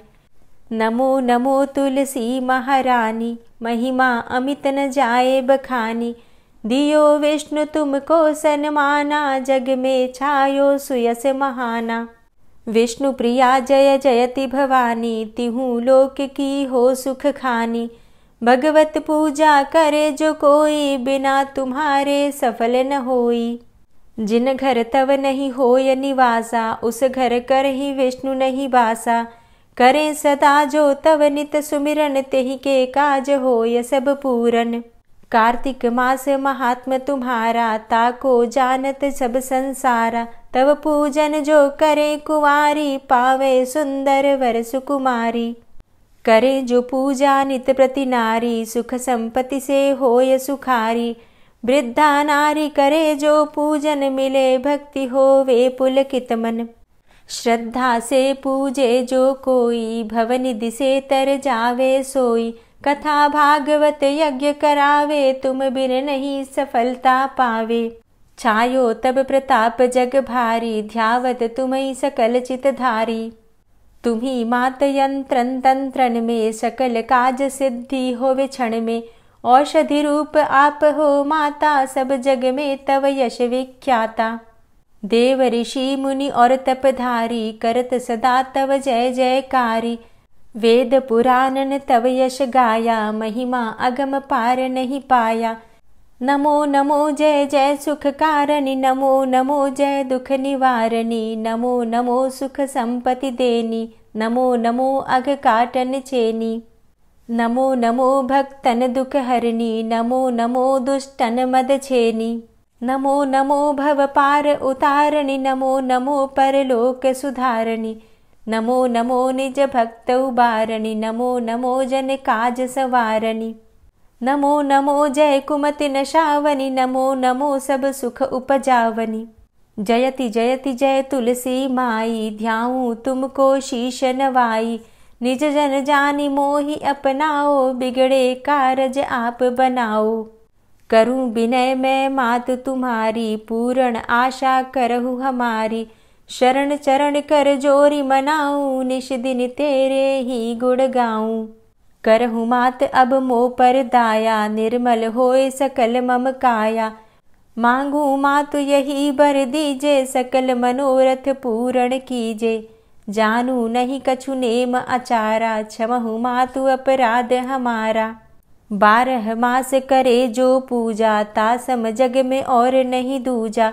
नमो नमो तुलसी महारानी, महिमा अमित न जाए बखानी। दियो विष्णु तुमको सन्माना, जग में छायो सुयस महाना। विष्णु प्रिया जय जयति भवानी, तिहु लोक की हो सुख खानी। भगवत पूजा करे जो कोई, बिना तुम्हारे सफल न होई। जिन घर तव नहीं होय निवासा, उस घर कर ही विष्णु नहीं बासा। करें सदा जो तव नित सुमिरन, तेहि के काज होय सब पूरन। कार्तिक मास महात्म तुम्हारा, ताको जानत सब संसारा। तव पूजन जो करे कुंवारी, पावे सुंदर वर सुकुमारी। करे जो पूजा नित प्रति नारी, सुख संपत्ति से होय सुखारी। वृद्धा नारी करे जो पूजन, मिले भक्ति होवे पुलकित मन। श्रद्धा से पूजे जो कोई, भवनिधि से तर जावे सोई। कथा भागवत यज्ञ करावे, तुम बिन नहीं सफलता पावे। छायो तब प्रताप जग भारी, ध्यावत तुम्हीं सकल चित धारी। तुम्ही मात यंत्रन तंत्रन में, सकल काज सिद्धि होवे क्षण में। औषधि रूप आप हो माता, सब जग में तव यश विख्याता। देव ऋषि मुनि और तपधारी, करत सदा तव जय जयकारी। वेद पुराणन तव यश गाया, महिमा अगम पार नहीं पाया। नमो नमो जय जय सुख कारणि, नमो नमो जय दुख निवारणी, नमो नमो सुख संपत्ति देनी, नमो नमो अघ काटन छेनी, नमो नमो भक्तन दुख हरनी, नमो नमो दुष्टन मद छेनी, नमो नमो भव पार उतारणी, नमो नमो परलोक सुधारणी, नमो नमो निज भक्त उबारणी, नमो नमो जन काज सवारणी, नमो नमो जय कुमति नशावनी, नमो नमो सब सुख उपजावनी, जयति जयति जय तुलसी माई, ध्याऊं तुमको शीश नवाई, निज जन जानी मोहि अपनाओ, बिगड़े कारज आप बनाओ, करूं विनय मैं मात तुम्हारी, पूर्ण आशा करहु हमारी, शरण चरण कर जोरी मनाऊं, निश दिन तेरे ही गुण गाऊं, करहु मात अब मो पर दाया, निर्मल होए सकल मम काया, मांगू मातु यही बर दीजे, सकल मनोरथ पूर्ण कीजे, जानू नहीं कछु नेम आचारा, क्षमहु मातु अपराध हमारा, 12 मास करे जो पूजा, तासम जग में और नहीं दूजा,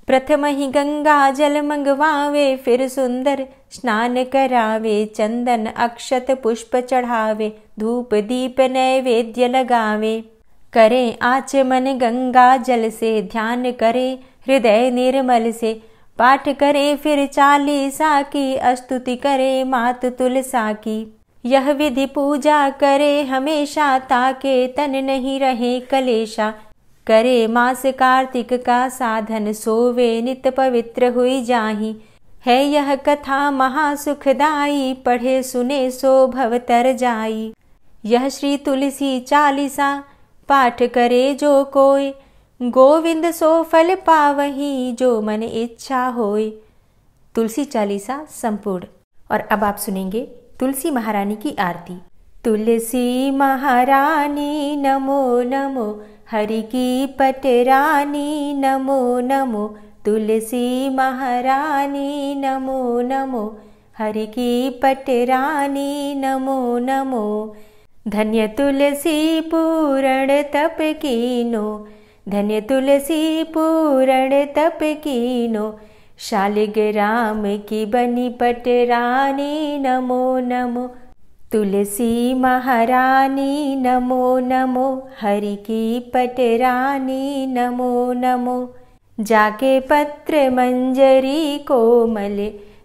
प्रथम ही गंगा जल मंगवावे, फिर सुंदर स्नान करावे, चंदन अक्षत पुष्प चढ़ावे, धूप दीप नैवेद्य लगावे, करे आचमन गंगा जल से, ध्यान करे हृदय निर्मल से, पाठ करे फिर 40 की, स्तुति करे मात तुलसा की, यह विधि पूजा करे हमेशा, ताके तन नहीं रहे कलेशा, करे मास कार्तिक का साधन, सोवे नित पवित्र हुई जाहि, है यह कथा महासुखदाई, पढ़े सुने सो भव तर जाई, यह श्री तुलसी 40 पाठ करे जो कोय, गोविंद सो फल पावही, जो मन इच्छा होय। तुलसी 40 संपूर्ण। और अब आप सुनेंगे तुलसी महारानी की आरती। तुलसी महारानी नमो नमो, हरि की पटरानी नमो नमो, तुलसी महारानी नमो नमो, हरि की पटरानी नमो नमो, धन्य तुलसी पूर्ण तप कीनो, धन्य तुलसी पूर्ण तप कीनो, शालिग्राम की बनी पटरानी नमो नमो, तुलसी महारानी नमो नमो, हरि की पटरानी नमो नमो, जाके पत्र मंजरी कोमल,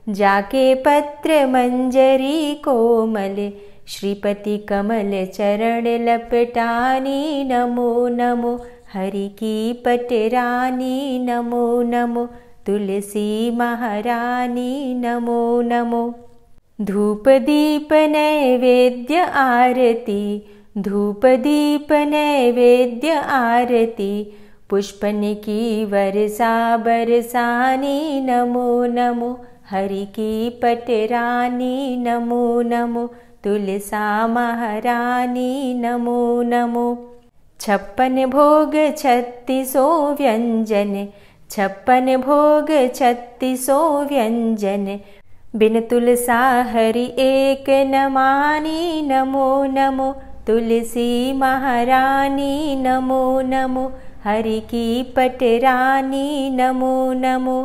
जाके पत्र मंजरी कोमल, श्रीपति कमल चरण लपटानी नमो नमो, हरि की पटरानी नमो नमो, तुलसी महारानी नमो नमो, धूप दीप नैवेद्य आरती, धूप दीप नैवेद्य आरती, पुष्पन की वर्षा बरसानी नमो नमो, हरि की पटरानी नमो नमो, तुलसा महारानी नमो नमो, 56 भोग 36 व्यंजन, 56 भोग 36 व्यंजन, बिन तुलसा हरि एक न मानी नमो नमो, तुलसी महारानी नमो नमो, हरि की पटरानी नमो नमो,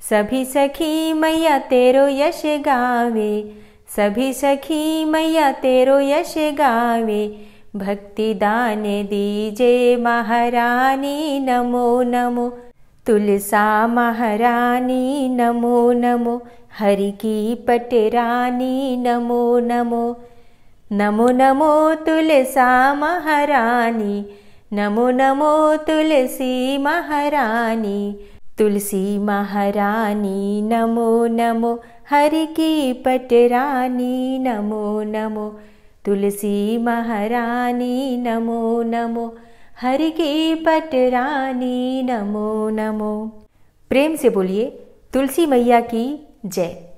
सभी सखी मैया तेरो यश गावे, सभी सखी मैया तेरो यश गावे, भक्ति दान दीजे महारानी नमो नमो, तुलसा महारानी नमो नमो, हरि की पटरानी नमो नमो, नमो नमो तुलसा महारानी, नमो नमो तुलसी महारानी, तुलसी महारानी नमो नमो, हरि की पटरानी नमो नमो, तुलसी महारानी नमो नमो, हरि की पटरानी नमो नमो। प्रेम से बोलिए तुलसी मैया की जय।